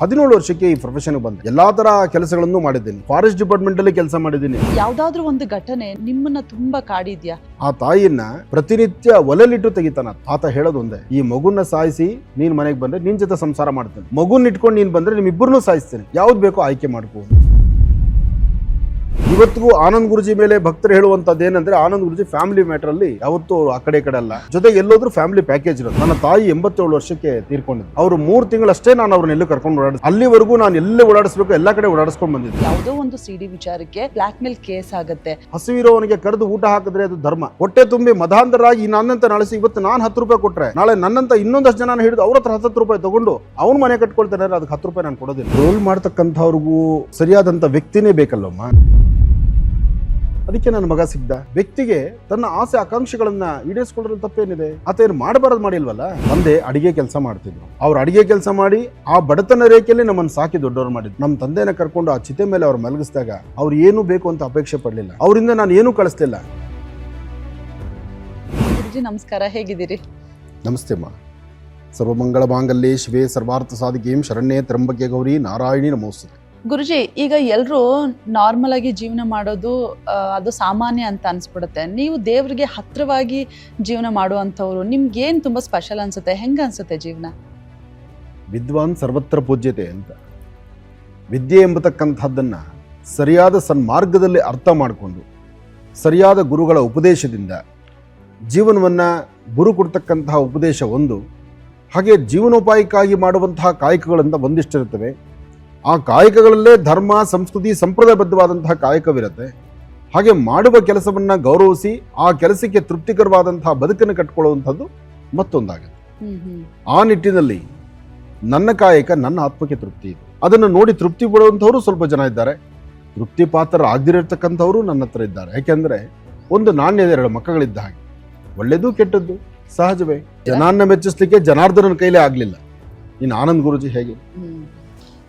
17 ವರ್ಷಕ್ಕೆ ಈ ಪ್ರೊಫೆಷನ್ ಬಂದೆ. ಎಲ್ಲಾ ತರ ಕೆಲಸಗಳನ್ನು ಮಾಡಿದ್ದೀನಿ. ಫಾರೆಸ್ಟ್ ಡಿಪಾರ್ಟ್ಮೆಂಟ್ ಅಲ್ಲಿ ಕೆಲಸ ಮಾಡಿದ್ದೀನಿ. ಯಾವ್ದಾದ್ರು ಒಂದು ಘಟನೆ ನಿಮ್ಮನ್ನ ತುಂಬಾ ಕಾಡಿದ್ಯಾ? ಆ ತಾಯಿಯನ್ನ ಪ್ರತಿನಿತ್ಯ ಒಲೆಲಿಟ್ಟು ತೆಗಿತಾನ. ಆತ ಹೇಳೋದು ಒಂದೇ, ಈ ಮಗುನ ಸಾಯಿಸಿ ನೀನ್ ಮನೆಗೆ ಬಂದ್ರೆ ನಿನ್ ಜೊತೆ ಸಂಸಾರ ಮಾಡ್ತೇನೆ, ಮಗುನ್ ಇಟ್ಕೊಂಡು ನೀನ್ ಬಂದ್ರೆ ನಿಮ್ಮಿಬ್ಬರನ್ನೂ ಸಾಯಿಸ್ತೇನೆ, ಯಾವ್ದು ಬೇಕೋ ಆಯ್ಕೆ ಮಾಡ್ಕೋ. ಇವತ್ತಿಗೂ ಆನಂದ್ ಗುರುಜಿ ಮೇಲೆ ಭಕ್ತರು ಹೇಳುವಂತದ್ದು ಏನಂದ್ರೆ, ಆನಂದ್ ಗುರುಜಿ ಫ್ಯಾಮಿಲಿ ಮ್ಯಾಟರ್ ಅಲ್ಲಿ ಯಾವತ್ತೂ ಆ ಕಡೆ ಅಲ್ಲ, ಜೊತೆಗೆ ಎಲ್ಲೋದ್ರು ಫ್ಯಾಮಿಲಿ ಪ್ಯಾಕೇಜ್ ಇರೋದು. ನನ್ನ ತಾಯಿ 87 ವರ್ಷಕ್ಕೆ ತೀರ್ಕೊಂಡಿದ್ದು. ಅವರು 3 ತಿಂಗಳಷ್ಟೇ ನಾನು ಅವ್ರನ್ನ ಎಲ್ಲೂ ಕರ್ಕೊಂಡು ಓಡಾಡಿಸ್, ಅಲ್ಲಿವರೆಗೂ ನಾನು ಎಲ್ಲೇ ಓಡಾಡಿಸ್ಬೇಕು ಎಲ್ಲಾ ಕಡೆ ಓಡಾಡಿಸ್ಕೊಂಡು ಬಂದಿದ್ದೆ. ಯಾವುದೋ ಒಂದು ಸಿಡಿ ವಿಚಾರಕ್ಕೆ ಬ್ಲಾಕ್ ಮೇಲ್ ಕೇಸ್ ಆಗುತ್ತೆ. ಹಸಿವಿರೋವನಿಗೆ ಕರೆದು ಊಟ ಹಾಕಿದ್ರೆ ಅದು ಧರ್ಮ. ಹೊಟ್ಟೆ ತುಂಬಿ ಮಧಾಂಧರಾಗಿ ನನ್ನಂತ ನಡೆಸಿ ಇವತ್ತು ನಾನು 10 ರೂಪಾಯಿ ಕೊಟ್ರೆ ನಾಳೆ ನನ್ನಂತ ಇನ್ನೊಂದಷ್ಟು ಜನ ಹಿಡಿದು ಅವ್ರ ಹತ್ರ 10 ರೂಪಾಯಿ ತಗೊಂಡು ಅವ್ನ ಮನೆ ಕಟ್ಕೊಳ್ತಾರೆ, ಅದಕ್ಕೆ 10 ರೂಪಾಯಿ ನಾನು ಕೊಡೋದಿಲ್ಲ. ರೋಲ್ ಮಾಡ್ತಕ್ಕಂಥವ್ರಿಗೂ ಸರಿಯಾದಂತ ವ್ಯಕ್ತಿನೇ ಬೇಕಲ್ಲಮ್ಮ. ಅದಕ್ಕೆ ನನ್ನ ಮಗ ಸಿಗ್ದ. ವ್ಯಕ್ತಿಗೆ ತನ್ನ ಆಸೆ ಆಕಾಂಕ್ಷೆಗಳನ್ನ ಈಡೇರಿಸಿಕೊಳ್ಳೋದು ತಪ್ಪೇನಿದೆ? ಆತ ಏನು ಮಾಡಬಾರದು ಮಾಡಿಲ್ವಲ್ಲ. ತಂದೆ ಅಡಿಗೆ ಕೆಲಸ ಮಾಡ್ತಿದ್ರು. ಅವ್ರು ಅಡಿಗೆ ಕೆಲಸ ಮಾಡಿ ಆ ಬಡತನ ರೇಖೆಯಲ್ಲಿ ನಮ್ಮನ್ನು ಸಾಕಿ ದೊಡ್ಡವರು ಮಾಡಿದ್ರು. ನಮ್ಮ ತಂದೆನ ಕರ್ಕೊಂಡು ಆ ಚಿತೆ ಮೇಲೆ ಅವ್ರು ಮಲಗಿಸಿದಾಗ ಅವ್ರು ಏನು ಬೇಕು ಅಂತ ಅಪೇಕ್ಷೆ ಪಡಲಿಲ್ಲ. ಅವರಿಂದ ನಾನು ಏನೂ ಕಳಿಸ್ಲಿಲ್ಲ. ಗುರುಜಿ ನಮಸ್ಕಾರ, ಹೇಗಿದ್ದೀರಿ? ನಮಸ್ತೆ ಅಮ್ಮ. ಸರ್ವಮಂಗಳ ಮಾಂಗಲ್ಯೆ ಶಿವೆ ಸರ್ವಾರ್ಥ ಸಾಧಿಕೆಂ ಶರಣ್ಯೇ ತ್ರ್ಯಂಬಕೆ ಗೌರಿ ನಾರಾಯಣಿ ನಮೋಸ್ತುತೆ. ಗುರುಜಿ, ಈಗ ಎಲ್ಲರೂ ನಾರ್ಮಲ್ ಆಗಿ ಜೀವನ ಮಾಡೋದು ಅದು ಸಾಮಾನ್ಯ ಅಂತ ಅನ್ಸ್ಬಿಡುತ್ತೆ. ನೀವು ದೇವ್ರಿಗೆ ಹತ್ರವಾಗಿ ಜೀವನ ಮಾಡುವಂಥವ್ರು, ನಿಮ್ಗೆ ಏನ್ ತುಂಬಾ ಸ್ಪೆಷಲ್ ಅನ್ಸುತ್ತೆ? ಹೆಂಗ ಅನ್ಸುತ್ತೆ ಜೀವನ? ವಿದ್ವಾನ್ ಸರ್ವತ್ರ ಪೂಜ್ಯತೆ ಅಂತ. ವಿದ್ಯೆ ಎಂಬತಕ್ಕಂಥದ್ದನ್ನ ಸರಿಯಾದ ಸನ್ಮಾರ್ಗದಲ್ಲಿ ಅರ್ಥ ಮಾಡಿಕೊಂಡು ಸರಿಯಾದ ಗುರುಗಳ ಉಪದೇಶದಿಂದ ಜೀವನವನ್ನ ಗುರು ಕೊಡ್ತಕ್ಕಂತಹ ಉಪದೇಶ ಒಂದು. ಹಾಗೆ ಜೀವನೋಪಾಯಕ್ಕಾಗಿ ಮಾಡುವಂತಹ ಕಾಯಕಗಳಿಂದ ಒಂದಿಷ್ಟಿರುತ್ತವೆ. ಆ ಕಾಯಕಗಳಲ್ಲೇ ಧರ್ಮ, ಸಂಸ್ಕೃತಿ, ಸಂಪ್ರದಾಯಬದ್ಧವಾದಂತಹ ಕಾಯಕವಿರುತ್ತೆ. ಹಾಗೆ ಮಾಡುವ ಕೆಲಸವನ್ನ ಗೌರವಿಸಿ ಆ ಕೆಲಸಕ್ಕೆ ತೃಪ್ತಿಕರವಾದಂತಹ ಬದುಕನ್ನು ಕಟ್ಕೊಳ್ಳುವಂಥದ್ದು ಮತ್ತೊಂದಾಗುತ್ತೆ. ಆ ನಿಟ್ಟಿನಲ್ಲಿ ನನ್ನ ಕಾಯಕ ನನ್ನ ಆತ್ಮಕ್ಕೆ ತೃಪ್ತಿ ಇದೆ. ಅದನ್ನು ನೋಡಿ ತೃಪ್ತಿ ಪಡುವಂಥವ್ರು ಸ್ವಲ್ಪ ಜನ ಇದ್ದಾರೆ. ತೃಪ್ತಿ ಪಾತ್ರ ಆಗದಿರತಕ್ಕಂಥವ್ರು ನನ್ನ ಹತ್ರ ಇದ್ದಾರೆ. ಯಾಕೆಂದ್ರೆ ಒಂದು ನಾಣ್ಯದ 2 ಮಕ್ಕಳಿದ್ದ ಹಾಗೆ, ಒಳ್ಳೆಯದು ಕೆಟ್ಟದ್ದು ಸಹಜವೇ. ಜನಾನ್ನ ಮೆಚ್ಚಿಸ್ಲಿಕ್ಕೆ ಜನಾರ್ದನನ ಕೈಲೇ ಆಗ್ಲಿಲ್ಲ, ಇನ್ನು ಆನಂದ್ ಗುರುಜಿ ಹೇಗೆ?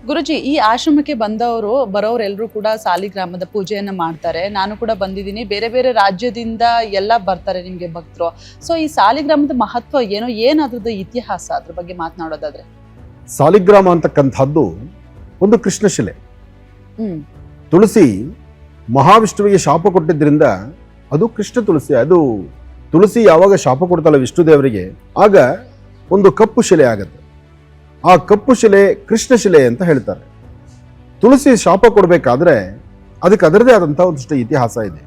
ಗುರುಜಿ, ಈ ಆಶ್ರಮಕ್ಕೆ ಬರೋರೆಲ್ಲರೂ ಕೂಡ ಸಾಲಿಗ್ರಾಮದ ಪೂಜೆಯನ್ನ ಮಾಡ್ತಾರೆ. ನಾನು ಕೂಡ ಬಂದಿದ್ದೀನಿ. ಬೇರೆ ಬೇರೆ ರಾಜ್ಯದಿಂದ ಎಲ್ಲ ಬರ್ತಾರೆ ನಿಮ್ಗೆ ಭಕ್ತರು. ಸೊ ಈ ಸಾಲಿಗ್ರಾಮದ ಮಹತ್ವ ಏನೋ, ಏನಾದ್ರದ್ದು ಇತಿಹಾಸ, ಅದ್ರ ಬಗ್ಗೆ ಮಾತನಾಡೋದಾದ್ರೆ? ಸಾಲಿಗ್ರಾಮ ಅಂತಕ್ಕಂಥದ್ದು ಒಂದು ಕೃಷ್ಣಶಿಲೆ. ತುಳಸಿ ಮಹಾವಿಷ್ಣುವಿಗೆ ಶಾಪ ಕೊಟ್ಟಿದ್ರಿಂದ ಅದು ಕೃಷ್ಣ ತುಳಸಿ. ಅದು ತುಳಸಿ ಯಾವಾಗ ಶಾಪ ಕೊಡ್ತಾಳೆ ವಿಷ್ಣು ದೇವರಿಗೆ, ಆಗ ಒಂದು ಕಪ್ಪು ಶಿಲೆ ಆಗತ್ತೆ. ಆ ಕಪ್ಪು ಶಿಲೆ ಕೃಷ್ಣ ಶಿಲೆ ಅಂತ ಹೇಳ್ತಾರೆ. ತುಳಸಿ ಶಾಪ ಕೊಡಬೇಕಾದ್ರೆ ಅದಕ್ಕೆ ಅದರದೇ ಆದಂತಹ ಒಂದಿಷ್ಟು ಇತಿಹಾಸ ಇದೆ.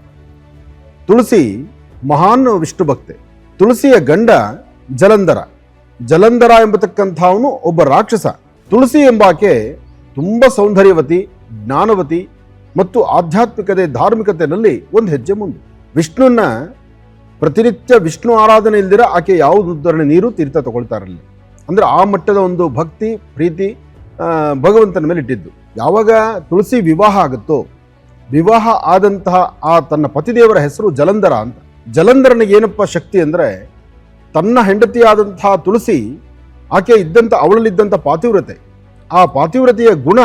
ತುಳಸಿ ಮಹಾನ್ ವಿಷ್ಣು ಭಕ್ತೆ. ತುಳಸಿಯ ಗಂಡ ಜಲಂಧರ. ಜಲಂಧರ ಎಂಬತಕ್ಕಂಥವನು ಒಬ್ಬ ರಾಕ್ಷಸ. ತುಳಸಿ ಎಂಬಾಕೆ ತುಂಬಾ ಸೌಂದರ್ಯವತಿ, ಜ್ಞಾನವತಿ ಮತ್ತು ಆಧ್ಯಾತ್ಮಿಕತೆ, ಧಾರ್ಮಿಕತೆಯಲ್ಲಿ ಒಂದು ಹೆಜ್ಜೆ ಮುಂದೆ. ವಿಷ್ಣುವನ್ನ ಪ್ರತಿನಿತ್ಯ ವಿಷ್ಣು ಆರಾಧನೆ ಇಲ್ದಿರ ಆಕೆ ಯಾವುದು ಉದ್ಧರಣೆ ನೀರು ತೀರ್ಥ ತಗೊಳ್ತಾ ಇರಲಿಲ್ಲ. ಅಂದ್ರೆ ಆ ಮಟ್ಟದ ಒಂದು ಭಕ್ತಿ, ಪ್ರೀತಿ ಭಗವಂತನ ಮೇಲೆ ಇಟ್ಟಿದ್ದು. ಯಾವಾಗ ತುಳಸಿ ವಿವಾಹ ಆಗುತ್ತೋ, ವಿವಾಹ ಆದಂತಹ ಆ ತನ್ನ ಪತಿದೇವರ ಹೆಸರು ಜಲಂಧರ ಅಂತ. ಜಲಂಧರನಿಗೆ ಏನಪ್ಪ ಶಕ್ತಿ ಅಂದ್ರೆ, ತನ್ನ ಹೆಂಡತಿಯಾದಂತಹ ತುಳಸಿ ಆಕೆ ಅವಳಲ್ಲಿದ್ದಂಥ ಪಾತಿವ್ರತೆ, ಆ ಪಾತಿವ್ರತೆಯ ಗುಣ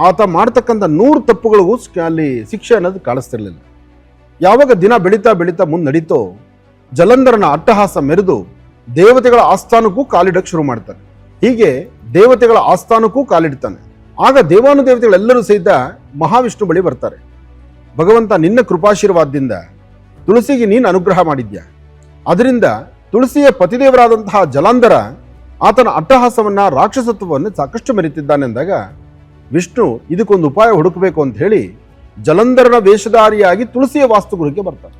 ಆತ ಮಾಡ್ತಕ್ಕಂಥ 100 ತಪ್ಪುಗಳಿಗೂ ಅಲ್ಲಿ ಶಿಕ್ಷೆ ಅನ್ನೋದು ಕಾಣಿಸ್ತಿರ್ಲಿಲ್ಲ. ಯಾವಾಗ ದಿನ ಬೆಳೀತಾ ಬೆಳೀತಾ ಮುಂದೆ ನಡೀತೋ, ಜಲಂಧರನ ಅಟ್ಟಹಾಸ ಮೆರೆದು ದೇವತೆಗಳ ಆಸ್ಥಾನಕ್ಕೂ ಕಾಲಿಡಕ್ಕೆ ಶುರು ಮಾಡ್ತಾನೆ. ಹೀಗೆ ದೇವತೆಗಳ ಆಸ್ಥಾನಕ್ಕೂ ಕಾಲಿಡ್ತಾನೆ. ಆಗ ದೇವಾನುದೇವತೆಗಳೆಲ್ಲರೂ ಸಹಿತ ಮಹಾವಿಷ್ಣು ಬಳಿ ಬರ್ತಾರೆ. ಭಗವಂತ, ನಿನ್ನ ಕೃಪಾಶೀರ್ವಾದದಿಂದ ತುಳಸಿಗೆ ನೀನು ಅನುಗ್ರಹ ಮಾಡಿದ್ಯಾ, ಅದರಿಂದ ತುಳಸಿಯ ಪತಿದೇವರಾದಂತಹ ಜಲಾಂಧರ ಆತನ ಅಟ್ಟಹಾಸವನ್ನ, ರಾಕ್ಷಸತ್ವವನ್ನು ಸಾಕಷ್ಟು ಮೆರೀತಿದ್ದಾನೆ ಅಂದಾಗ ವಿಷ್ಣು ಇದಕ್ಕೊಂದು ಉಪಾಯ ಹುಡುಕಬೇಕು ಅಂತ ಹೇಳಿ ಜಲಂಧರನ ವೇಷಧಾರಿಯಾಗಿ ತುಳಸಿಯ ವಾಸ್ತುಗೃಹಕ್ಕೆ ಬರ್ತಾರೆ.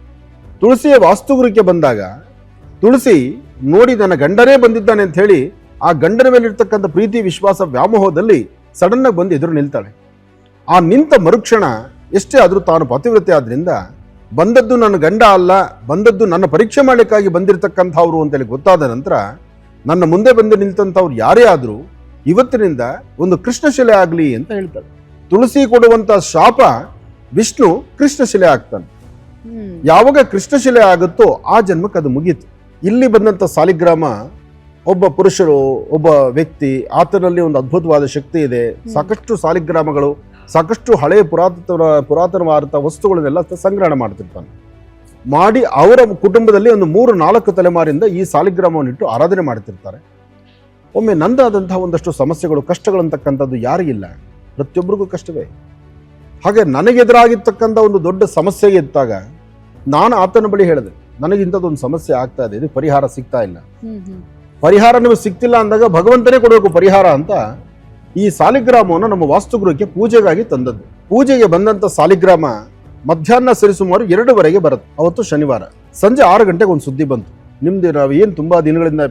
ತುಳಸಿಯ ವಾಸ್ತುಗೃಹಕ್ಕೆ ಬಂದಾಗ ತುಳಸಿ ನೋಡಿ ನನ್ನ ಗಂಡನೇ ಬಂದಿದ್ದಾನೆ ಅಂತ ಹೇಳಿ ಆ ಗಂಡನ ಮೇಲೆ ಇರ್ತಕ್ಕಂಥ ಪ್ರೀತಿ, ವಿಶ್ವಾಸ, ವ್ಯಾಮೋಹದಲ್ಲಿ ಸಡನ್ ಆಗಿ ಬಂದು ಎದುರು ನಿಲ್ತಾಳೆ. ಆ ನಿಂತ ಮರುಕ್ಷಣ ಎಷ್ಟೇ ಆದ್ರೂ ತಾನು ಪತಿವ್ರತೆ ಆದ್ರಿಂದ ಬಂದದ್ದು ನನ್ನ ಗಂಡ ಅಲ್ಲ, ಬಂದದ್ದು ನನ್ನ ಪರೀಕ್ಷೆ ಮಾಡಲಿಕ್ಕಾಗಿ ಬಂದಿರತಕ್ಕಂಥವ್ರು ಅಂತೇಳಿ ಗೊತ್ತಾದ ನಂತರ ನನ್ನ ಮುಂದೆ ಬಂದು ನಿಂತಂಥವ್ರು ಯಾರೇ ಆದ್ರೂ ಇವತ್ತಿನಿಂದ ಒಂದು ಕೃಷ್ಣಶಿಲೆ ಆಗ್ಲಿ ಅಂತ ಹೇಳ್ತಾಳೆ. ತುಳಸಿ ಕೊಡುವಂತ ಶಾಪ ವಿಷ್ಣು ಕೃಷ್ಣಶಿಲೆ ಆಗ್ತಾನೆ. ಯಾವಾಗ ಕೃಷ್ಣಶಿಲೆ ಆಗುತ್ತೋ ಆ ಜನ್ಮಕ್ಕೆ ಅದು ಮುಗೀತು. ಇಲ್ಲಿ ಬಂದಂತ ಸಾಲಿಗ್ರಾಮ ಒಬ್ಬ ಪುರುಷರು, ಒಬ್ಬ ವ್ಯಕ್ತಿ, ಆತನಲ್ಲಿ ಒಂದು ಅದ್ಭುತವಾದ ಶಕ್ತಿ ಇದೆ. ಸಾಕಷ್ಟು ಸಾಲಿಗ್ರಾಮಗಳು, ಸಾಕಷ್ಟು ಹಳೆಯ ಪುರಾತನವಾದ ವಸ್ತುಗಳನ್ನೆಲ್ಲ ಸಂಗ್ರಹಣೆ ಮಾಡ್ತಿರ್ತಾನೆ. ಮಾಡಿ ಅವರ ಕುಟುಂಬದಲ್ಲಿ ಒಂದು 3-4 ತಲೆಮಾರಿಂದ ಈ ಸಾಲಿಗ್ರಾಮವನ್ನು ಇಟ್ಟು ಆರಾಧನೆ ಮಾಡ್ತಿರ್ತಾರೆ. ಒಮ್ಮೆ ನಂದಾದಂತಹ ಒಂದಷ್ಟು ಸಮಸ್ಯೆಗಳು ಕಷ್ಟಗಳಂತಕ್ಕಂಥದ್ದು ಯಾರಿಗಿಲ್ಲ, ಪ್ರತಿಯೊಬ್ಬರಿಗೂ ಕಷ್ಟವೇ. ಹಾಗೆ ನನಗೆದುರಾಗಿರ್ತಕ್ಕಂಥ ಒಂದು ದೊಡ್ಡ ಸಮಸ್ಯೆ ಇದ್ದಾಗ ನಾನು ಆತನ ಬಳಿ ಹೇಳಿದೆ, ನನಗಿಂಥದ್ದೊಂದು ಸಮಸ್ಯೆ ಆಗ್ತಾ ಇದೆ, ಇದು ಪರಿಹಾರ ಸಿಗ್ತಾ ಇಲ್ಲ. ಪರಿಹಾರ ನಿಮಗೆ ಸಿಗ್ತಿಲ್ಲ ಅಂದಾಗ ಭಗವಂತನೇ ಕೊಡಬೇಕು ಪರಿಹಾರ ಅಂತ ಈ ಸಾಲಿಗ್ರಾಮವನ್ನು ನಮ್ಮ ವಾಸ್ತುಗೃಹಕ್ಕೆ ಪೂಜೆಗಾಗಿ ತಂದದ್ದು. ಪೂಜೆಗೆ ಬಂದಂತ ಸಾಲಿಗ್ರಾಮ ಮಧ್ಯಾಹ್ನ ಸರಿಸುಮಾರು 2:00 ಬರುತ್ತೆ. ಅವತ್ತು ಶನಿವಾರ ಸಂಜೆ 6 ಗಂಟೆಗೆ ಒಂದು ಸುದ್ದಿ ಬಂತು, ನಿಮ್ದು ನಾವು ಏನು ತುಂಬಾ ದಿನಗಳಿಂದ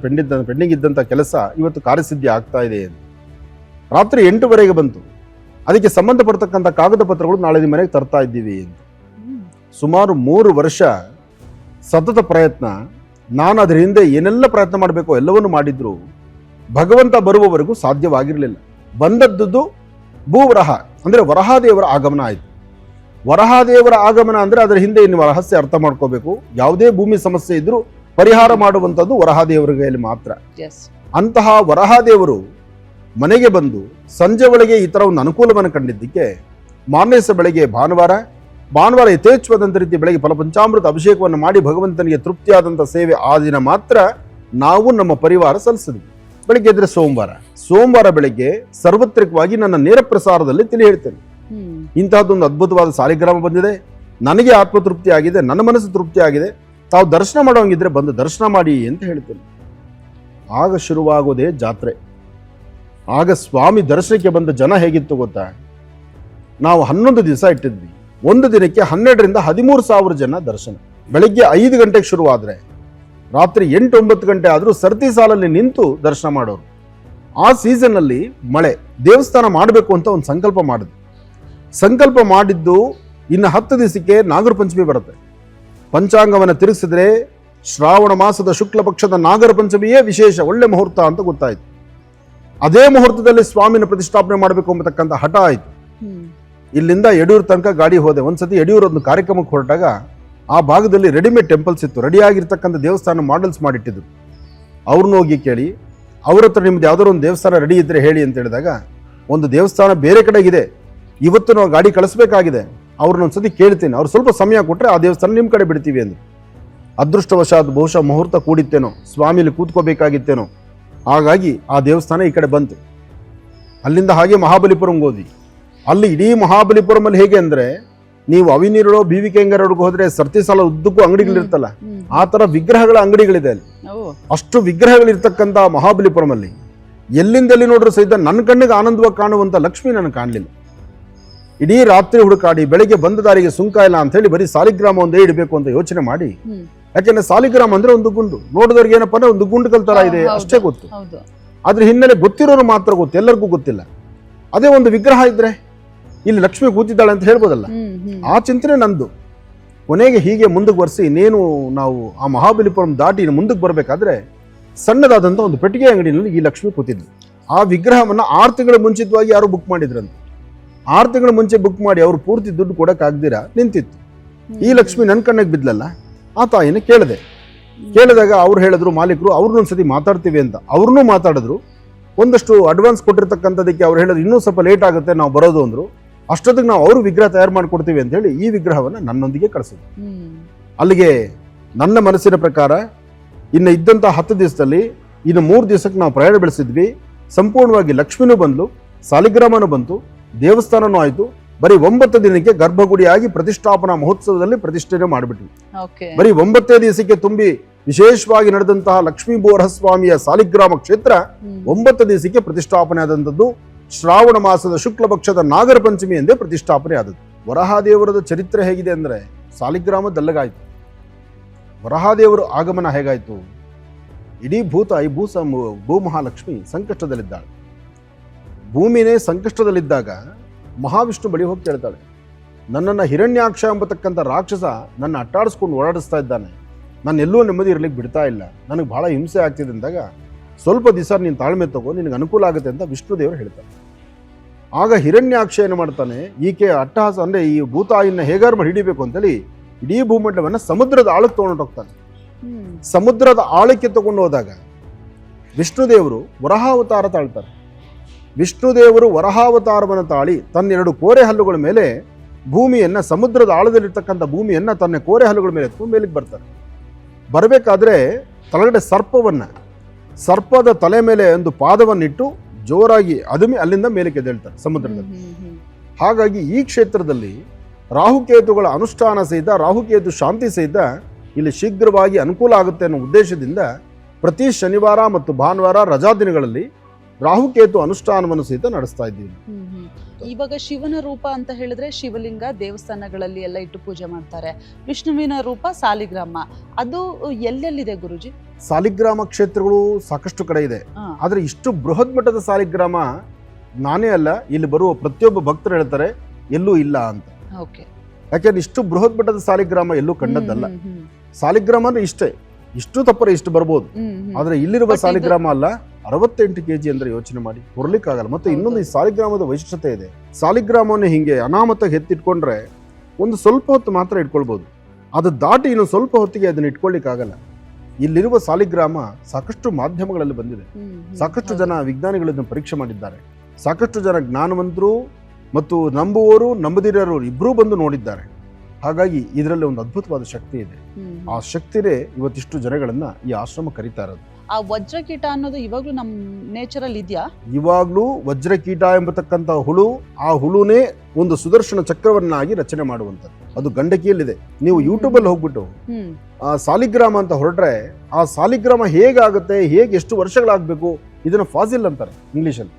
ಪೆಂಡಿಂಗ್ ಇದ್ದಂತ ಕೆಲಸ ಇವತ್ತು ಕಾರ್ಯಸಿದ್ಧಿ ಆಗ್ತಾ ಇದೆ ಅಂತ. ರಾತ್ರಿ 8:00 ಬಂತು, ಅದಕ್ಕೆ ಸಂಬಂಧಪಡ್ತಕ್ಕಂಥ ಕಾಗದ ಪತ್ರಗಳು ನಾಳೆ ನಿಮ್ಮ ಮನೆಗೆ ತರ್ತಾ ಇದ್ದೀವಿ ಅಂತ. ಸುಮಾರು 3 ವರ್ಷ ಸತತ ಪ್ರಯತ್ನ, ನಾನು ಅದರ ಹಿಂದೆ ಏನೆಲ್ಲ ಪ್ರಯತ್ನ ಮಾಡಬೇಕು ಎಲ್ಲವನ್ನೂ ಮಾಡಿದ್ರು ಭಗವಂತ ಬರುವವರೆಗೂ ಸಾಧ್ಯವಾಗಿರಲಿಲ್ಲ. ಬಂದದ್ದು ಭೂವರಹ ಅಂದ್ರೆ ವರಹಾದೇವರ ಆಗಮನ ಆಯಿತು. ವರಹಾದೇವರ ಆಗಮನ ಅಂದ್ರೆ ಅದರ ಹಿಂದೆ ಇನ್ನು ರಹಸ್ಯ ಅರ್ಥ ಮಾಡ್ಕೋಬೇಕು. ಯಾವುದೇ ಭೂಮಿ ಸಮಸ್ಯೆ ಇದ್ರೂ ಪರಿಹಾರ ಮಾಡುವಂಥದ್ದು ವರಹಾದೇವರ ಕೈಯಲ್ಲಿ ಮಾತ್ರ. ಅಂತಹ ವರಹಾದೇವರು ಮನೆಗೆ ಬಂದು ಸಂಜೆ ಒಳಗೆ ಈ ತರ ಒಂದು ಅನುಕೂಲವನ್ನು ಕಂಡಿದ್ದಕ್ಕೆ ಮಾರನೇ ದಿವಸ ಬೆಳಗ್ಗೆ ಭಾನುವಾರ ಯಥೇಚ್ಛವಾದಂಥ ರೀತಿ ಬೆಳಗ್ಗೆ ಫಲಪಂಚಾಮೃತ ಅಭಿಷೇಕವನ್ನು ಮಾಡಿ ಭಗವಂತನಿಗೆ ತೃಪ್ತಿಯಾದಂಥ ಸೇವೆ ಆ ದಿನ ಮಾತ್ರ ನಾವು ನಮ್ಮ ಪರಿವಾರ ಸಲ್ಲಿಸಿದ್ವಿ. ಬೆಳಗ್ಗೆ ಎದ್ರೆ ಸೋಮವಾರ ಬೆಳಗ್ಗೆ ಸಾರ್ವತ್ರಿಕವಾಗಿ ನನ್ನ ನೇರ ಪ್ರಸಾರದಲ್ಲಿ ತಿಳಿ ಹೇಳ್ತೇನೆ, ಇಂತಹದ್ದೊಂದು ಅದ್ಭುತವಾದ ಸಾಲಿಗ್ರಾಮ ಬಂದಿದೆ, ನನಗೆ ಆತ್ಮತೃಪ್ತಿ ಆಗಿದೆ, ನನ್ನ ಮನಸ್ಸು ತೃಪ್ತಿ ಆಗಿದೆ, ತಾವು ದರ್ಶನ ಮಾಡೋಂಗಿದ್ರೆ ಬಂದು ದರ್ಶನ ಮಾಡಿ ಅಂತ ಹೇಳ್ತೇನೆ. ಆಗ ಶುರುವಾಗೋದೇ ಜಾತ್ರೆ. ಆಗ ಸ್ವಾಮಿ ದರ್ಶನಕ್ಕೆ ಬಂದ ಜನ ಹೇಗಿತ್ತು ಗೊತ್ತಾ, ನಾವು 11 ದಿವಸ ಇಟ್ಟಿದ್ವಿ, ಒಂದು ದಿನಕ್ಕೆ 12,000 ರಿಂದ 13,000 ಜನ ದರ್ಶನ. ಬೆಳಗ್ಗೆ 5 ಗಂಟೆಗೆ ಶುರುವಾದ್ರೆ ರಾತ್ರಿ 8-9 ಗಂಟೆ ಆದರೂ ಸರತಿ ಸಾಲಲ್ಲಿ ನಿಂತು ದರ್ಶನ ಮಾಡೋರು. ಆ ಸೀಸನ್ ಅಲ್ಲಿ ಮಳೆ, ದೇವಸ್ಥಾನ ಮಾಡಬೇಕು ಅಂತ ಒಂದು ಸಂಕಲ್ಪ ಮಾಡಿದ್ದು ಇನ್ನು 10 ದಿವಸಕ್ಕೆ ನಾಗರ ಪಂಚಮಿ ಬರುತ್ತೆ. ಪಂಚಾಂಗವನ್ನು ತಿರುಗಿಸಿದ್ರೆ ಶ್ರಾವಣ ಮಾಸದ ಶುಕ್ಲ ಪಕ್ಷದ ನಾಗರ ಪಂಚಮಿಯೇ ವಿಶೇಷ, ಒಳ್ಳೆ ಮುಹೂರ್ತ ಅಂತ ಗೊತ್ತಾಯ್ತು. ಅದೇ ಮುಹೂರ್ತದಲ್ಲಿ ಸ್ವಾಮಿನ ಪ್ರತಿಷ್ಠಾಪನೆ ಮಾಡಬೇಕು ಎಂಬತಕ್ಕಂಥ ಹಠ ಆಯ್ತು. ಇಲ್ಲಿಂದ ಯಡಿಯೂರು ತನಕ ಗಾಡಿ ಹೋದೆ. ಒಂದ್ಸತಿ ಯಡಿಯೂರು ಒಂದು ಕಾರ್ಯಕ್ರಮಕ್ಕೆ ಹೊರಟಾಗ ಆ ಭಾಗದಲ್ಲಿ ರೆಡಿಮೇಡ್ ಟೆಂಪಲ್ಸ್ ಇತ್ತು, ರೆಡಿ ಆಗಿರ್ತಕ್ಕಂಥ ದೇವಸ್ಥಾನ ಮಾಡೆಲ್ಸ್ ಮಾಡಿಟ್ಟಿದ್ರು. ಅವ್ರನ್ನ ಹೋಗಿ ಕೇಳಿ, ಅವ್ರ ಹತ್ರ ನಿಮ್ದು ಯಾವ್ದಾದ್ರು ಒಂದು ದೇವಸ್ಥಾನ ರೆಡಿ ಇದ್ರೆ ಹೇಳಿ ಅಂತ ಹೇಳಿದಾಗ, ಒಂದು ದೇವಸ್ಥಾನ ಬೇರೆ ಕಡೆಗಿದೆ, ಇವತ್ತು ನಾವು ಗಾಡಿ ಕಳಿಸ್ಬೇಕಾಗಿದೆ, ಅವ್ರನ್ನ ಒಂದ್ಸತಿ ಕೇಳ್ತೀನಿ, ಅವ್ರು ಸ್ವಲ್ಪ ಸಮಯ ಕೊಟ್ಟರೆ ಆ ದೇವಸ್ಥಾನ ನಿಮ್ಮ ಕಡೆ ಬಿಡ್ತೀವಿ ಅಂದ್ರು. ಅದೃಷ್ಟವಶಾತ್ ಬಹುಶಃ ಮುಹೂರ್ತ ಕೂಡಿತ್ತೇನೋ, ಸ್ವಾಮಿಲಿ ಕೂತ್ಕೋಬೇಕಾಗಿತ್ತೇನೋ, ಹಾಗಾಗಿ ಆ ದೇವಸ್ಥಾನ ಈ ಕಡೆ ಬಂತು. ಅಲ್ಲಿಂದ ಹಾಗೆ ಮಹಾಬಲಿಪುರಂಗೆ ಹೋದ್ವಿ. ಅಲ್ಲಿ ಇಡೀ ಮಹಾಬಲಿಪುರಮಲ್ಲಿ ಹೇಗೆ ಅಂದ್ರೆ, ನೀವು ಅವಿನೀರು BVK ರೋಡ್ಗೆ ಹೋದ್ರೆ ಸರ್ತಿ ಸಾಲ ಉದ್ದಕ್ಕೂ ಅಂಗಡಿಗಳಿರ್ತಲ್ಲ, ಆ ತರ ವಿಗ್ರಹಗಳ ಅಂಗಡಿಗಳಿದೆ ಅಲ್ಲಿ. ಅಷ್ಟು ವಿಗ್ರಹಗಳಿರ್ತಕ್ಕಂಥ ಮಹಾಬಲಿಪುರಮಲ್ಲಿ ಎಲ್ಲಿಂದಲ್ಲಿ ನೋಡ್ರು ಸಹಿತ ನನ್ನ ಕಣ್ಣಿಗೆ ಆನಂದವಾಗಿ ಕಾಣುವಂತ ಲಕ್ಷ್ಮಿ ನನಗೆ ಕಾಣಲಿಲ್ಲ. ಇಡೀ ರಾತ್ರಿ ಹುಡುಕಾಡಿ ಬೆಳಗ್ಗೆ ಬಂದ ದಾರಿಗೆ ಸುಂಕ ಇಲ್ಲ ಅಂತ ಹೇಳಿ ಬರೀ ಸಾಲಿಗ್ರಾಮ ಒಂದೇ ಇಡಬೇಕು ಅಂತ ಯೋಚನೆ ಮಾಡಿ, ಯಾಕೆಂದ್ರೆ ಸಾಲಿಗ್ರಾಮ ಅಂದ್ರೆ ಒಂದು ಗುಂಡು, ನೋಡಿದವ್ರಿಗೆ ಏನಪ್ಪ ಅಂದ್ರೆ ಒಂದು ಗುಂಡುಕಲ್ ತರ ಇದೆ ಅಷ್ಟೇ ಗೊತ್ತು, ಅದ್ರ ಹಿನ್ನೆಲೆ ಗೊತ್ತಿರೋರು ಮಾತ್ರ ಗೊತ್ತು, ಎಲ್ಲರಿಗೂ ಗೊತ್ತಿಲ್ಲ. ಅದೇ ಒಂದು ವಿಗ್ರಹ ಇದ್ರೆ ಇಲ್ಲಿ ಲಕ್ಷ್ಮಿ ಕೂತಿದ್ದಾಳೆ ಅಂತ ಹೇಳ್ಬೋದಲ್ಲ, ಆ ಚಿಂತನೆ ನಂದು. ಕೊನೆಗೆ ಹೀಗೆ ಮುಂದಕ್ಕೆ ವರ್ಷಿ ಇನ್ನೇನು ನಾವು ಆ ಮಹಾಬಲಿಪುರಂ ದಾಟಿ ಮುಂದಕ್ಕೆ ಬರಬೇಕಾದ್ರೆ ಸಣ್ಣದಾದಂಥ ಒಂದು ಪೆಟ್ಟಿಗೆ ಅಂಗಡಿನಲ್ಲಿ ಈ ಲಕ್ಷ್ಮಿ ಕೂತಿದ್ಲು. ಆ ವಿಗ್ರಹವನ್ನು 6 ತಿಂಗಳ ಮುಂಚಿತವಾಗಿ ಯಾರು ಬುಕ್ ಮಾಡಿದ್ರಂತೆ. 6 ತಿಂಗಳ ಮುಂಚೆ ಬುಕ್ ಮಾಡಿ ಅವ್ರು ಪೂರ್ತಿ ದುಡ್ಡು ಕೊಡಕ್ಕಾಗ್ದಿರ ನಿಂತಿತ್ತು. ಈ ಲಕ್ಷ್ಮಿ ನನ್ನ ಕಣ್ಣಿಗೆ ಬಿದ್ಲಲ್ಲ, ಆ ತಾಯಿನ ಕೇಳಿದಾಗ ಅವ್ರು ಹೇಳಿದ್ರು ಮಾಲೀಕರು, ಅವ್ರನ್ನೊಂದ್ಸತಿ ಮಾತಾಡ್ತೀವಿ ಅಂತ. ಅವ್ರನ್ನೂ ಮಾತಾಡಿದ್ರು, ಒಂದಷ್ಟು ಅಡ್ವಾನ್ಸ್ ಕೊಟ್ಟಿರ್ತಕ್ಕಂಥದಕ್ಕೆ ಅವ್ರು ಹೇಳಿದ್ರು ಇನ್ನೂ ಸ್ವಲ್ಪ ಲೇಟ್ ಆಗುತ್ತೆ ನಾವು ಬರೋದು ಅಂದ್ರು. ಅಷ್ಟೊತ್ತಿಗೆ ನಾವು ಅವರು ವಿಗ್ರಹ ತಯಾರು ಮಾಡಿಕೊಡ್ತೀವಿ ಅಂತ ಹೇಳಿ ಈ ವಿಗ್ರಹವನ್ನು ನನ್ನೊಂದಿಗೆ ಕಳಿಸಿದ್ರು. ಅಲ್ಲಿಗೆ ನನ್ನ ಮನಸ್ಸಿನ ಪ್ರಕಾರ ಇನ್ನು ಇದ್ದಂಥ 10 ದಿವಸದಲ್ಲಿ ಇನ್ನು 3 ದಿವಸಕ್ಕೆ ನಾವು ಪ್ರಯಾಣ ಬೆಳೆಸಿದ್ವಿ. ಸಂಪೂರ್ಣವಾಗಿ ಲಕ್ಷ್ಮಿನೂ ಬಂದ್ಲು, ಸಾಲಿಗ್ರಾಮನೂ ಬಂತು, ದೇವಸ್ಥಾನನೂ ಆಯ್ತು. ಬರೀ 9 ದಿನಕ್ಕೆ ಗರ್ಭಗುಡಿಯಾಗಿ ಪ್ರತಿಷ್ಠಾಪನಾ ಮಹೋತ್ಸವದಲ್ಲಿ ಪ್ರತಿಷ್ಠೆ ಮಾಡಿಬಿಟ್ವಿ. ಬರೀ 9 ದಿವಸಕ್ಕೆ ತುಂಬಿ ವಿಶೇಷವಾಗಿ ನಡೆದಂತಹ ಲಕ್ಷ್ಮೀ ಬೋರಸ್ವಾಮಿಯ ಸಾಲಿಗ್ರಾಮ ಕ್ಷೇತ್ರ 9 ದಿವಸಕ್ಕೆ ಪ್ರತಿಷ್ಠಾಪನೆ ಆದಂಥದ್ದು. ಶ್ರಾವಣ ಮಾಸದ ಶುಕ್ಲ ಪಕ್ಷದ ನಾಗರ ಪಂಚಮಿ ಎಂದೇ ಪ್ರತಿಷ್ಠಾಪನೆ ಆದದ್ದು. ವರಹಾದೇವರದ ಚರಿತ್ರೆ ಹೇಗಿದೆ ಅಂದ್ರೆ, ಸಾಲಿಗ್ರಾಮದಲ್ಲಗಾಯ್ತು. ವರಹಾದೇವರ ಆಗಮನ ಹೇಗಾಯ್ತು, ಇಡೀ ಭೂಮಹಾಲಕ್ಷ್ಮಿ ಸಂಕಷ್ಟದಲ್ಲಿದ್ದಾಳೆ. ಭೂಮಿನೇ ಸಂಕಷ್ಟದಲ್ಲಿದ್ದಾಗ ಮಹಾವಿಷ್ಣು ಬಳಿ ಹೋಗಿ ಕೇಳ್ತಾಳೆ, ನನ್ನನ್ನು ಹಿರಣ್ಯಾಕ್ಷ ಎಂಬತಕ್ಕಂಥ ರಾಕ್ಷಸ ನನ್ನ ಅಟ್ಟಾಡಿಸ್ಕೊಂಡು ಓಡಾಡಿಸ್ತಾ ಇದ್ದಾನೆ, ನಾನು ಎಲ್ಲೂ ನೆಮ್ಮದಿ ಇರಲಿಕ್ಕೆ ಬಿಡ್ತಾ ಇಲ್ಲ, ನನಗೆ ಬಹಳ ಹಿಂಸೆ ಆಗ್ತಿದೆ ಅಂದಾಗ ಸ್ವಲ್ಪ ದಿವಸ ನೀನು ತಾಳ್ಮೆ ತಗೋ, ನಿನಗೆ ಅನುಕೂಲ ಆಗುತ್ತೆ ಅಂತ ವಿಷ್ಣುದೇವರು ಹೇಳ್ತಾರೆ. ಆಗ ಹಿರಣ್ಯಾಕ್ಷ ಏನು ಮಾಡ್ತಾನೆ, ಈಕೆ ಅಟ್ಟಹಾಸ ಅಂದರೆ ಈ ಭೂತಾಯಿನ ಹೇಗಾರು ಮಾಡಿ ಹಿಡಿಬೇಕು ಅಂತೇಳಿ ಇಡೀ ಭೂಮಂಡಲವನ್ನು ಸಮುದ್ರದ ಆಳಕ್ಕೆ ತಗೊಂಡು ಹೋಗ್ತಾನೆ. ಸಮುದ್ರದ ಆಳಕ್ಕೆ ತಗೊಂಡು ಹೋದಾಗ ವಿಷ್ಣುದೇವರು ವರಹಾವತಾರ ತಾಳ್ತಾರೆ. ವಿಷ್ಣುದೇವರು ವರಹಾವತಾರವನ್ನು ತಾಳಿ ತನ್ನ 2 ಕೋರೆ ಹಲ್ಲುಗಳ ಮೇಲೆ ಭೂಮಿಯನ್ನ, ಸಮುದ್ರದ ಆಳದಲ್ಲಿರ್ತಕ್ಕಂಥ ಭೂಮಿಯನ್ನ ತನ್ನ ಕೋರೆ ಹಲ್ಲುಗಳ ಮೇಲೆ ಎತ್ಕೊಂಡು ಮೇಲಿಗೆ ಬರ್ತಾರೆ. ಬರಬೇಕಾದ್ರೆ ತಳಗಡೆ ಸರ್ಪವನ್ನ ಸರ್ಪದ ತಲೆ ಮೇಲೆ ಒಂದು ಪಾದವನ್ನಿಟ್ಟು ಜೋರಾಗಿ ಅದುಮಿ ಅಲ್ಲಿಂದ ಮೇಲಕ್ಕೆ ಎದ್ದೇಳ್ತಾರೆ ಸಮುದ್ರದಲ್ಲಿ. ಹಾಗಾಗಿ ಈ ಕ್ಷೇತ್ರದಲ್ಲಿ ರಾಹುಕೇತುಗಳ ಅನುಷ್ಠಾನ ಸಹಿತ, ರಾಹುಕೇತು ಶಾಂತಿ ಸಹಿತ ಇಲ್ಲಿ ಶೀಘ್ರವಾಗಿ ಅನುಕೂಲ ಆಗುತ್ತೆ ಅನ್ನೋ ಉದ್ದೇಶದಿಂದ ಪ್ರತಿ ಶನಿವಾರ ಮತ್ತು ಭಾನುವಾರ ರಜಾ ದಿನಗಳಲ್ಲಿ ರಾಹುಕೇತು ಅನುಷ್ಠಾನವನ್ನು ಸಹಿತ ನಡೆಸ್ತಾ ಇದ್ದೀವಿ. ಇವಾಗ ಶಿವನ ರೂಪ ಅಂತ ಹೇಳಿದ್ರೆ ಶಿವಲಿಂಗ ದೇವಸ್ಥಾನಗಳಲ್ಲಿ ಎಲ್ಲ ಇಟ್ಟು ಪೂಜೆ ಮಾಡ್ತಾರೆ. ವಿಷ್ಣುವಿನ ರೂಪ ಸಾಲಿಗ್ರಾಮ, ಅದು ಎಲ್ಲೆಲ್ಲಿದೆ ಗುರುಜಿ? ಸಾಲಿಗ್ರಾಮ ಕ್ಷೇತ್ರಗಳು ಸಾಕಷ್ಟು ಕಡೆ ಇದೆ. ಆದ್ರೆ ಇಷ್ಟು ಬೃಹತ್ ಮಟ್ಟದ ಸಾಲಿಗ್ರಾಮ ನಾನೇ ಅಲ್ಲ, ಇಲ್ಲಿ ಬರುವ ಪ್ರತಿಯೊಬ್ಬ ಭಕ್ತರು ಹೇಳ್ತಾರೆ ಎಲ್ಲೂ ಇಲ್ಲ ಅಂತ. ಯಾಕೆಂದ್ರೆ ಇಷ್ಟು ಬೃಹತ್ ಮಟ್ಟದ ಸಾಲಿಗ್ರಾಮ ಎಲ್ಲೂ ಕಂಡದ್ದಲ್ಲ. ಸಾಲಿಗ್ರಾಮ ಅಂದ್ರೆ ಇಷ್ಟೇ, ಇಷ್ಟು ತಪ್ಪರೆ ಇಷ್ಟು ಬರ್ಬೋದು. ಆದ್ರೆ ಇಲ್ಲಿರುವ ಸಾಲಿಗ್ರಾಮ ಅಲ್ಲ, 68 kg ಅಂದ್ರೆ ಯೋಚನೆ ಮಾಡಿ, ಹೊರಲಿಕ್ಕಾಗಲ್ಲ. ಮತ್ತೆ ಇನ್ನೊಂದು ಈ ಸಾಲಿಗ್ರಾಮದ ವೈಶಿಷ್ಟ್ಯತೆ ಇದೆ. ಸಾಲಿಗ್ರಾಮವನ್ನು ಹಿಂಗೆ ಅನಾಮತ್ತಾಗಿ ಎತ್ತಿಟ್ಕೊಂಡ್ರೆ ಒಂದು ಸ್ವಲ್ಪ ಹೊತ್ತು ಮಾತ್ರ ಇಟ್ಕೊಳ್ಬಹುದು, ಅದು ದಾಟಿ ಇನ್ನು ಸ್ವಲ್ಪ ಹೊತ್ತಿಗೆ ಅದನ್ನ ಇಟ್ಕೊಳ್ಳಿಕ್ಕಾಗಲ್ಲ. ಇಲ್ಲಿರುವ ಸಾಲಿಗ್ರಾಮ ಸಾಕಷ್ಟು ಮಾಧ್ಯಮಗಳಲ್ಲಿ ಬಂದಿದೆ, ಸಾಕಷ್ಟು ಜನ ವಿಜ್ಞಾನಿಗಳನ್ನು ಪರೀಕ್ಷೆ ಮಾಡಿದ್ದಾರೆ, ಸಾಕಷ್ಟು ಜನ ಜ್ಞಾನವಂತರು ಮತ್ತು ನಂಬುವವರು ನಂಬದಿರೋರು ಇಬ್ಬರೂ ಬಂದು ನೋಡಿದ್ದಾರೆ. ಹಾಗಾಗಿ ಇದರಲ್ಲಿ ಒಂದು ಅದ್ಭುತವಾದ ಶಕ್ತಿ ಇದೆ. ಆ ಶಕ್ತಿನೇ ಇವತ್ತಿಷ್ಟು ಜನಗಳನ್ನ ಈ ಆಶ್ರಮ ಕರೀತಾ ಇರೋದು. ಆ ವಜ್ರಕೀಟ ಅನ್ನೋದು ಇವಾಗ್ಲೂ ನಮ್ಮ ನೇಚರ್ ಅಲ್ಲಿ ಇದೆಯಾ? ಇವಾಗ್ಲೂ ವಜ್ರಕೀಟ ಎಂಬತಕ್ಕಂತ ಹುಳು, ಆ ಹುಳುನೇ ಒಂದು ಸುದರ್ಶನ ಚಕ್ರವನ್ನಾಗಿ ರಚನೆ ಮಾಡುವಂಥದ್ದು. ಅದು ಗಂಡಕಿಯಲ್ಲಿದೆ. ನೀವು ಯೂಟ್ಯೂಬ್ ಅಲ್ಲಿ ಹೋಗ್ಬಿಟ್ಟು ಆ ಸಾಲಿಗ್ರಾಮ ಅಂತ ಹೊರಟ್ರೆ, ಆ ಸಾಲಿಗ್ರಾಮ ಹೇಗಾಗುತ್ತೆ, ಹೇಗೆ ಎಷ್ಟು ವರ್ಷಗಳಾಗಬೇಕು, ಇದನ್ನ ಫಾಸಿಲ್ ಅಂತಾರೆ ಇಂಗ್ಲಿಷ್ ಅಲ್ಲಿ.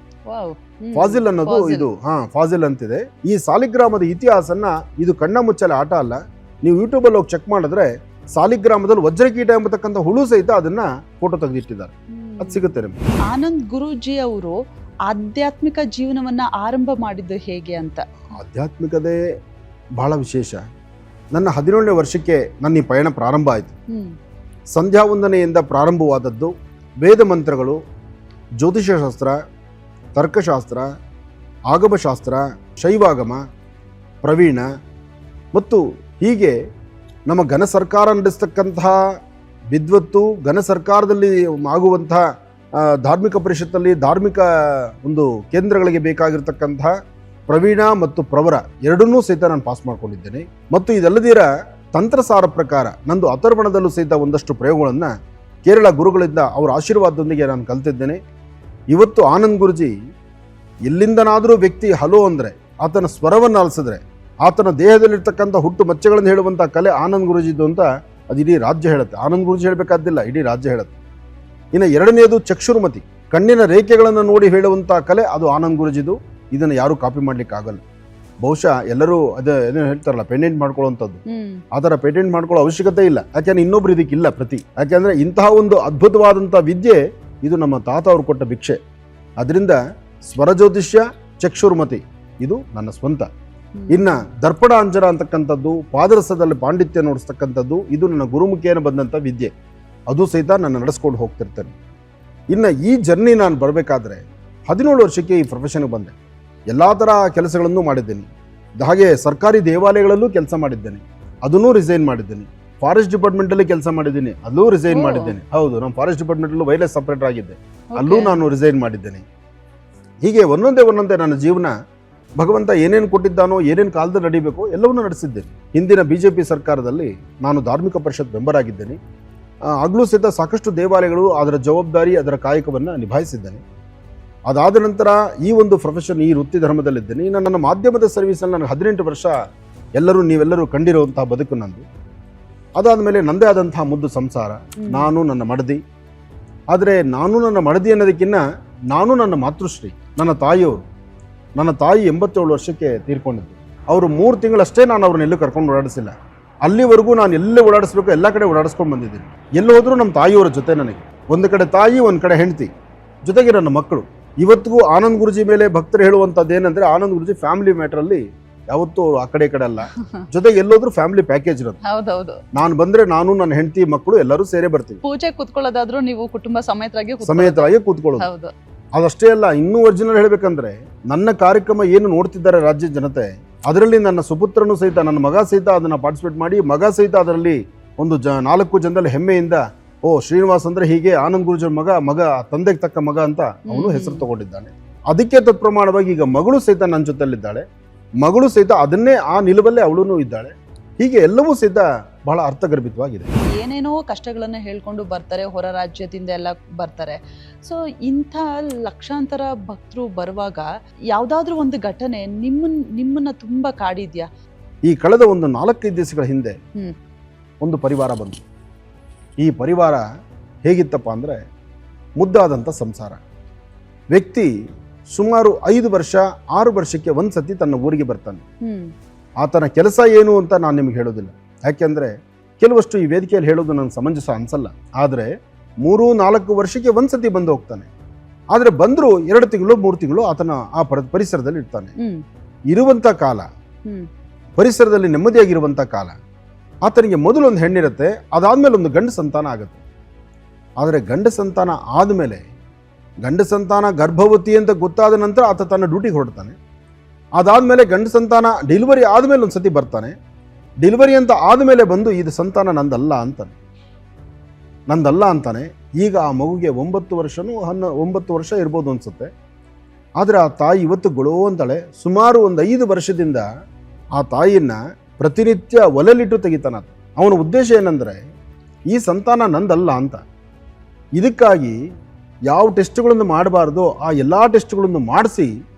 ಫಾಸಿಲ್ ಅನ್ನೋದು ಇದು ಫಾಸಿಲ್ ಅಂತಿದೆ. ಈ ಸಾಲಿಗ್ರಾಮದ ಇತಿಹಾಸನ ಇದು ಕಣ್ಣ ಮುಚ್ಚಲೆ ಆಟ ಅಲ್ಲ. ನೀವು ಯೂಟ್ಯೂಬ್ ಅಲ್ಲಿ ಹೋಗಿ ಚೆಕ್ ಮಾಡಿದ್ರೆ ಸಾಲಿಗ್ರಾಮದಲ್ಲಿ ವಜ್ರಕೀಟ ಎಂಬತಕ್ಕಂಥ ಹುಳು ಸಹಿತ ಅದನ್ನ ಫೋಟೋ ತೆಗೆದಿಟ್ಟಿದ್ದಾರೆ, ಅದು ಸಿಗುತ್ತೆ ನಿಮ್ಗೆ. ಆನಂದ್ ಗುರೂಜಿ ಅವರು ಆಧ್ಯಾತ್ಮಿಕ ಜೀವನವನ್ನ ಆರಂಭ ಮಾಡಿದ್ದು ಹೇಗೆ ಅಂತ? ಆಧ್ಯಾತ್ಮಿಕತೆ ಬಹಳ ವಿಶೇಷ. ನನ್ನ 17ನೇ ವರ್ಷಕ್ಕೆ ನನ್ನ ಈ ಪಯಣ ಪ್ರಾರಂಭ ಆಯಿತು. ಸಂಧ್ಯಾ ವಂದನೆಯಿಂದ ಪ್ರಾರಂಭವಾದದ್ದು. ವೇದ ಮಂತ್ರಗಳು, ಜ್ಯೋತಿಷಶಾಸ್ತ್ರ, ತರ್ಕಶಾಸ್ತ್ರ, ಆಗಮಶಾಸ್ತ್ರ, ಶೈವಾಗಮ, ಪ್ರವೀಣ ಮತ್ತು ಹೀಗೆ ನಮ್ಮ ಘನ ಸರ್ಕಾರ ನಡೆಸ್ತಕ್ಕಂತಹ ವಿದ್ವತ್ತು, ಘನ ಸರ್ಕಾರದಲ್ಲಿ ಆಗುವಂತಹ ಧಾರ್ಮಿಕ ಪರಿಷತ್ತಲ್ಲಿ ಧಾರ್ಮಿಕ ಒಂದು ಕೇಂದ್ರಗಳಿಗೆ ಬೇಕಾಗಿರ್ತಕ್ಕಂತಹ ಪ್ರವೀಣ ಮತ್ತು ಪ್ರವರ ಎರಡನ್ನೂ ಸಹಿತ ನಾನು ಪಾಸ್ ಮಾಡ್ಕೊಂಡಿದ್ದೇನೆ. ಮತ್ತು ಇದಲ್ಲದಿರ ತಂತ್ರಸಾರ ಪ್ರಕಾರ ನಂದು ಅಥರ್ವಣದಲ್ಲೂ ಸಹಿತ ಒಂದಷ್ಟು ಪ್ರಯೋಗಗಳನ್ನು ಕೇರಳ ಗುರುಗಳಿಂದ ಅವರ ಆಶೀರ್ವಾದದೊಂದಿಗೆ ನಾನು ಕಲ್ತಿದ್ದೇನೆ. ಇವತ್ತು ಆನಂದ್ ಗುರುಜಿ ಎಲ್ಲಿಂದನಾದರೂ ವ್ಯಕ್ತಿ ಹಲೋ ಅಂದರೆ, ಆತನ ಸ್ವರವನ್ನು ಆಲಿಸಿದ್ರೆ, ಆತನ ದೇಹದಲ್ಲಿರ್ತಕ್ಕಂಥ ಹುಟ್ಟು ಮಚ್ಚೆಗಳನ್ನು ಹೇಳುವಂಥ ಕಲೆ ಆನಂದ್ ಗುರುಜಿದ್ದು ಅಂತ ಅದು ಇಡೀ ರಾಜ್ಯ ಹೇಳುತ್ತೆ. ಆನಂದ್ ಗುರುಜಿ ಹೇಳಬೇಕಾದ್ದಿಲ್ಲ, ಇಡೀ ರಾಜ್ಯ ಹೇಳುತ್ತೆ. ಇನ್ನು ಎರಡನೆಯದು ಚಕ್ಷುರ್ಮತಿ, ಕಣ್ಣಿನ ರೇಖೆಗಳನ್ನು ನೋಡಿ ಹೇಳುವಂಥ ಕಲೆ, ಅದು ಆನಂದ್ ಗುರುಜಿದು. ಇದನ್ನು ಯಾರು ಕಾಪಿ ಮಾಡ್ಲಿಕ್ಕೆ ಆಗಲ್ಲ. ಬಹುಶಃ ಎಲ್ಲರೂ ಅದೇನು ಹೇಳ್ತಾರಲ್ಲ ಪೇಟೆಂಟ್ ಮಾಡ್ಕೊಳ್ಳುವಂಥದ್ದು, ಆ ಥರ ಪೇಟೆಂಟ್ ಮಾಡ್ಕೊಳ್ಳೋ ಅವಶ್ಯಕತೆ ಇಲ್ಲ. ಯಾಕೆಂದ್ರೆ ಇನ್ನೊಬ್ರು ಇದಕ್ಕಿಲ್ಲ ಪ್ರತಿ. ಯಾಕೆಂದ್ರೆ ಇಂತಹ ಒಂದು ಅದ್ಭುತವಾದಂಥ ವಿದ್ಯೆ ಇದು ನಮ್ಮ ತಾತ ಅವರು ಕೊಟ್ಟ ಭಿಕ್ಷೆ. ಅದರಿಂದ ಸ್ವರಜ್ಯೋತಿಷ್ಯ, ಚಕ್ಷುರ್ಮತಿ ಇದು ನನ್ನ ಸ್ವಂತ. ಇನ್ನ ದರ್ಪಣ ಅಂಜನ ಅಂತಕ್ಕಂಥದ್ದು, ಪಾದರಸದಲ್ಲಿ ಪಾಂಡಿತ್ಯ ನೋಡಿಸ್ತಕ್ಕಂಥದ್ದು, ಇದು ನನ್ನ ಗುರುಮುಖೇನ ಬಂದಂಥ ವಿದ್ಯೆ. ಅದು ಸಹಿತ ನಾನು ನಡೆಸ್ಕೊಂಡು ಹೋಗ್ತಿರ್ತೇನೆ. ಇನ್ನು ಈ ಜರ್ನಿ ನಾನು ಬರಬೇಕಾದ್ರೆ 17 ವರ್ಷಕ್ಕೆ ಈ ಪ್ರೊಫೆಷನ್ಗೆ ಬಂದೆ. ಎಲ್ಲ ಥರ ಕೆಲಸಗಳನ್ನು ಮಾಡಿದ್ದೇನೆ. ಹಾಗೆ ಸರ್ಕಾರಿ ದೇವಾಲಯಗಳಲ್ಲೂ ಕೆಲಸ ಮಾಡಿದ್ದೇನೆ, ಅದನ್ನೂ ರಿಸೈನ್ ಮಾಡಿದ್ದೇನೆ. ಫಾರೆಸ್ಟ್ ಡಿಪಾರ್ಟ್ಮೆಂಟಲ್ಲಿ ಕೆಲಸ ಮಾಡಿದ್ದೀನಿ, ಅಲ್ಲೂ ರಿಸೈನ್ ಮಾಡಿದ್ದೇನೆ. ಹೌದು, ನಾನು ಫಾರೆಸ್ಟ್ ಡಿಪಾರ್ಟ್ಮೆಂಟಲ್ಲೂ ವೈರ್ಲೆಸ್ ಸಪ್ರೇಟರ್ ಆಗಿದ್ದೆ, ಅಲ್ಲೂ ನಾನು ರಿಸೈನ್ ಮಾಡಿದ್ದೇನೆ. ಹೀಗೆ ಒಂದೊಂದೇ ನನ್ನ ಜೀವನ ಭಗವಂತ ಏನೇನು ಕೊಟ್ಟಿದ್ದಾನೋ, ಏನೇನು ಕಾಲದಲ್ಲಿ ನಡೀಬೇಕು ಎಲ್ಲವನ್ನೂ ನಡೆಸಿದ್ದೇನೆ. ಹಿಂದಿನ BJP ಸರ್ಕಾರದಲ್ಲಿ ನಾನು ಧಾರ್ಮಿಕ ಪರಿಷತ್ ಮೆಂಬರ್ ಆಗಿದ್ದೇನೆ. ಆಗಲೂ ಸಹಿತ ಸಾಕಷ್ಟು ದೇವಾಲಯಗಳು ಅದರ ಜವಾಬ್ದಾರಿ, ಅದರ ಕಾಯಕವನ್ನು ನಿಭಾಯಿಸಿದ್ದೇನೆ. ಅದಾದ ನಂತರ ಈ ಒಂದು ಪ್ರೊಫೆಷನ್, ಈ ವೃತ್ತಿ ಧರ್ಮದಲ್ಲಿದ್ದೇನೆ. ಇನ್ನು ನನ್ನ ಮಾಧ್ಯಮದ ಸರ್ವಿಸಲ್ಲಿ ನನಗೆ 18 ವರ್ಷ ನೀವೆಲ್ಲರೂ ಕಂಡಿರುವಂತಹ ಬದುಕು ನಂದು. ಅದಾದ ಮೇಲೆ ನಂದೇ ಆದಂತಹ ಮುದ್ದು ಸಂಸಾರ, ನಾನು ನನ್ನ ಮಡದಿ. ಆದರೆ ನಾನು ನನ್ನ ಮಡದಿ ಅನ್ನೋದಕ್ಕಿಂತ ನಾನು ನನ್ನ ಮಾತೃಶ್ರೀ, ನನ್ನ ತಾಯಿಯವರು. ನನ್ನ ತಾಯಿ 87 ವರ್ಷಕ್ಕೆ ತೀರ್ಕೊಂಡಿದ್ದು. ಅವರು 3 ತಿಂಗಳಷ್ಟೇ ನಾನು ಅವ್ರನ್ನ ಎಲ್ಲೂ ಕರ್ಕೊಂಡು ಓಡಾಡಿಸಿಲ್ಲ. ಅಲ್ಲಿವರೆಗೂ ನಾನು ಎಲ್ಲೇ ಓಡಾಡಿಸ್ಬೇಕು ಎಲ್ಲ ಕಡೆ ಓಡಾಡಿಸ್ಕೊಂಡು ಬಂದಿದ್ದೀನಿ. ಎಲ್ಲಿ ಹೋದರೂ ನಮ್ಮ ತಾಯಿಯವರ ಜೊತೆ ನನಗೆ. ಒಂದು ಕಡೆ ತಾಯಿ, ಒಂದು ಕಡೆ ಹೆಂಡತಿ, ಜೊತೆಗೆ ನನ್ನ ಮಕ್ಕಳು. ಇವತ್ತಿಗೂ ಆನಂದ್ ಗುರುಜಿ ಮೇಲೆ ಭಕ್ತರು ಹೇಳುವಂಥದ್ದು ಏನಂದ್ರೆ, ಆನಂದ್ ಗುರುಜಿ ಫ್ಯಾಮಿಲಿ ಮ್ಯಾಟ್ರಲ್ಲಿ ಯಾವತ್ತೂ ಆ ಕಡೆ ಅಲ್ಲ, ಜೊತೆಗೆ ಎಲ್ಲೋದ್ರೂ ಫ್ಯಾಮಿಲಿ ಪ್ಯಾಕೇಜ್ ಇರೋದು. ಹೌದೌದು. ನಾನು ಬಂದ್ರೆ ನಾನು, ನನ್ನ ಹೆಂಡತಿ, ಮಕ್ಕಳು ಎಲ್ಲರೂ ಸೇರೇ ಬರ್ತೀವಿ. ಪೂಜೆ ಕೂತ್ಕೊಳ್ಳೋದಾದ್ರೂ ನೀವು ಕುಟುಂಬ ಸಮೇತರಾಗಿ ಕೂತ್ಕೊಳ್ಳೋದು. ಅದಷ್ಟೇ ಅಲ್ಲ, ಇನ್ನೂ ಒರಿಜಿನಲ್ ಹೇಳ್ಬೇಕಂದ್ರೆ, ನನ್ನ ಕಾರ್ಯಕ್ರಮ ಏನು ನೋಡ್ತಿದ್ದಾರೆ ರಾಜ್ಯದ ಜನತೆ, ಅದರಲ್ಲಿ ನನ್ನ ಸುಪುತ್ರನು ಸಹಿತ, ನನ್ನ ಮಗ ಸಹಿತ ಅದನ್ನ ಪಾರ್ಟಿಸಿಪೇಟ್ ಮಾಡಿ, ಮಗ ಸಹಿತ ಅದರಲ್ಲಿ ಒಂದು 4 ಜನದಲ್ಲಿ ಹೆಮ್ಮೆಯಿಂದ, ಓ ಶ್ರೀನಿವಾಸ್ ಅಂದ್ರೆ ಹೀಗೆ ಆನಂದ್ ಗುರುಜಿ ಮಗ ತಂದೆಗೆ ತಕ್ಕ ಮಗ ಅಂತ ಅವನು ಹೆಸರು ತಗೊಂಡಿದ್ದಾನೆ. ಅದಕ್ಕೆ ತತ್ಪ್ರಮಾಣವಾಗಿ ಈಗ ಮಗಳು ಸಹಿತ ನನ್ನ ಜೊತೆಲಿದ್ದಾಳೆ. ಮಗಳು ಸಹಿತ ಅದನ್ನೇ ಆ ನಿಲುವಲ್ಲೇ ಅವಳು ಇದ್ದಾಳೆ. ಹೀಗೆ ಎಲ್ಲವೂ ಸಹಿತ ಬಹಳ ಅರ್ಥಗರ್ಭಿತವಾಗಿದೆ. ಏನೇನೋ ಕಷ್ಟಗಳನ್ನು ಹೇಳ್ಕೊಂಡು ಬರ್ತಾರೆ, ಹೊರ ರಾಜ್ಯದಿಂದ ಎಲ್ಲ ಬರ್ತಾರೆ. ಸೊ ಇಂಥ ಲಕ್ಷಾಂತರ ಭಕ್ತರು ಬರುವಾಗ ಯಾವುದಾದ್ರೂ ಒಂದು ಘಟನೆ ನಿಮ್ಮನ್ನ ತುಂಬ ಕಾಡಿದ್ಯಾ? ಈ ಕಳೆದ ಒಂದು 4-5 ದಿವಸಗಳ ಹಿಂದೆ ಒಂದು ಪರಿವಾರ ಬಂತು. ಈ ಪರಿವಾರ ಹೇಗಿತ್ತಪ್ಪ ಅಂದರೆ, ಮುದ್ದಾದಂಥ ಸಂಸಾರ. ವ್ಯಕ್ತಿ ಸುಮಾರು 5 ವರ್ಷ 6 ವರ್ಷಕ್ಕೆ ಒಂದು ಸತಿ ತನ್ನ ಊರಿಗೆ ಬರ್ತಾನೆ. ಆತನ ಕೆಲಸ ಏನು ಅಂತ ನಾನು ನಿಮ್ಗೆ ಹೇಳೋದಿಲ್ಲ, ಯಾಕೆಂದರೆ ಕೆಲವಷ್ಟು ಈ ವೇದಿಕೆಯಲ್ಲಿ ಹೇಳೋದು ನನಗೆ ಸಮಂಜಸ ಅನಿಸಲ್ಲ. ಆದರೆ 3-4 ವರ್ಷಕ್ಕೆ ಒಂದು ಸತಿ ಬಂದು ಹೋಗ್ತಾನೆ. ಆದರೆ ಬಂದರೂ 2 ತಿಂಗಳು 3 ತಿಂಗಳು ಆತನ ಆ ಪರಿಸರದಲ್ಲಿ ಇರ್ತಾನೆ. ಇರುವಂಥ ಕಾಲ, ಪರಿಸರದಲ್ಲಿ ನೆಮ್ಮದಿಯಾಗಿರುವಂಥ ಕಾಲ. ಆತನಿಗೆ ಮೊದಲು ಒಂದು ಹೆಣ್ಣಿರುತ್ತೆ, ಅದಾದಮೇಲೆ ಒಂದು ಗಂಡು ಸಂತಾನ ಆಗುತ್ತೆ. ಆದರೆ ಗಂಡು ಸಂತಾನ ಆದಮೇಲೆ, ಗಂಡು ಸಂತಾನ ಗರ್ಭವತಿ ಅಂತ ಗೊತ್ತಾದ ನಂತರ ಆತ ತನ್ನ ಡ್ಯೂಟಿಗೆ ಹೊರಡ್ತಾನೆ. ಅದಾದಮೇಲೆ ಗಂಡು ಸಂತಾನ ಡೆಲಿವರಿ ಆದಮೇಲೆ ಒಂದು ಸತಿ ಬರ್ತಾನೆ. ಡೆಲಿವರಿ ಅಂತ ಆದಮೇಲೆ ಬಂದು ಇದು ಸಂತಾನ ನಂದಲ್ಲ ಅಂತಾನೆ. ಈಗ ಆ ಮಗುಗೆ 9 ವರ್ಷ ಇರ್ಬೋದು ಅನ್ಸುತ್ತೆ. ಆದರೆ ಆ ತಾಯಿ ಇವತ್ತು ಗೊಳೋ ಅಂತಾಳೆ. ಸುಮಾರು ಒಂದು 5 ವರ್ಷದಿಂದ ಆ ತಾಯಿಯನ್ನ ಪ್ರತಿನಿತ್ಯ ಒಲೆಲಿಟ್ಟು ತೆಗಿತಾನ. ಅವನ ಉದ್ದೇಶ ಏನಂದರೆ, ಈ ಸಂತಾನ ನಂದಲ್ಲ ಅಂತ. ಇದಕ್ಕಾಗಿ ಯಾವ ಟೆಸ್ಟ್ಗಳನ್ನು ಮಾಡಬಾರ್ದು ಆ ಎಲ್ಲ ಟೆಸ್ಟ್ಗಳನ್ನು ಮಾಡಿಸಿ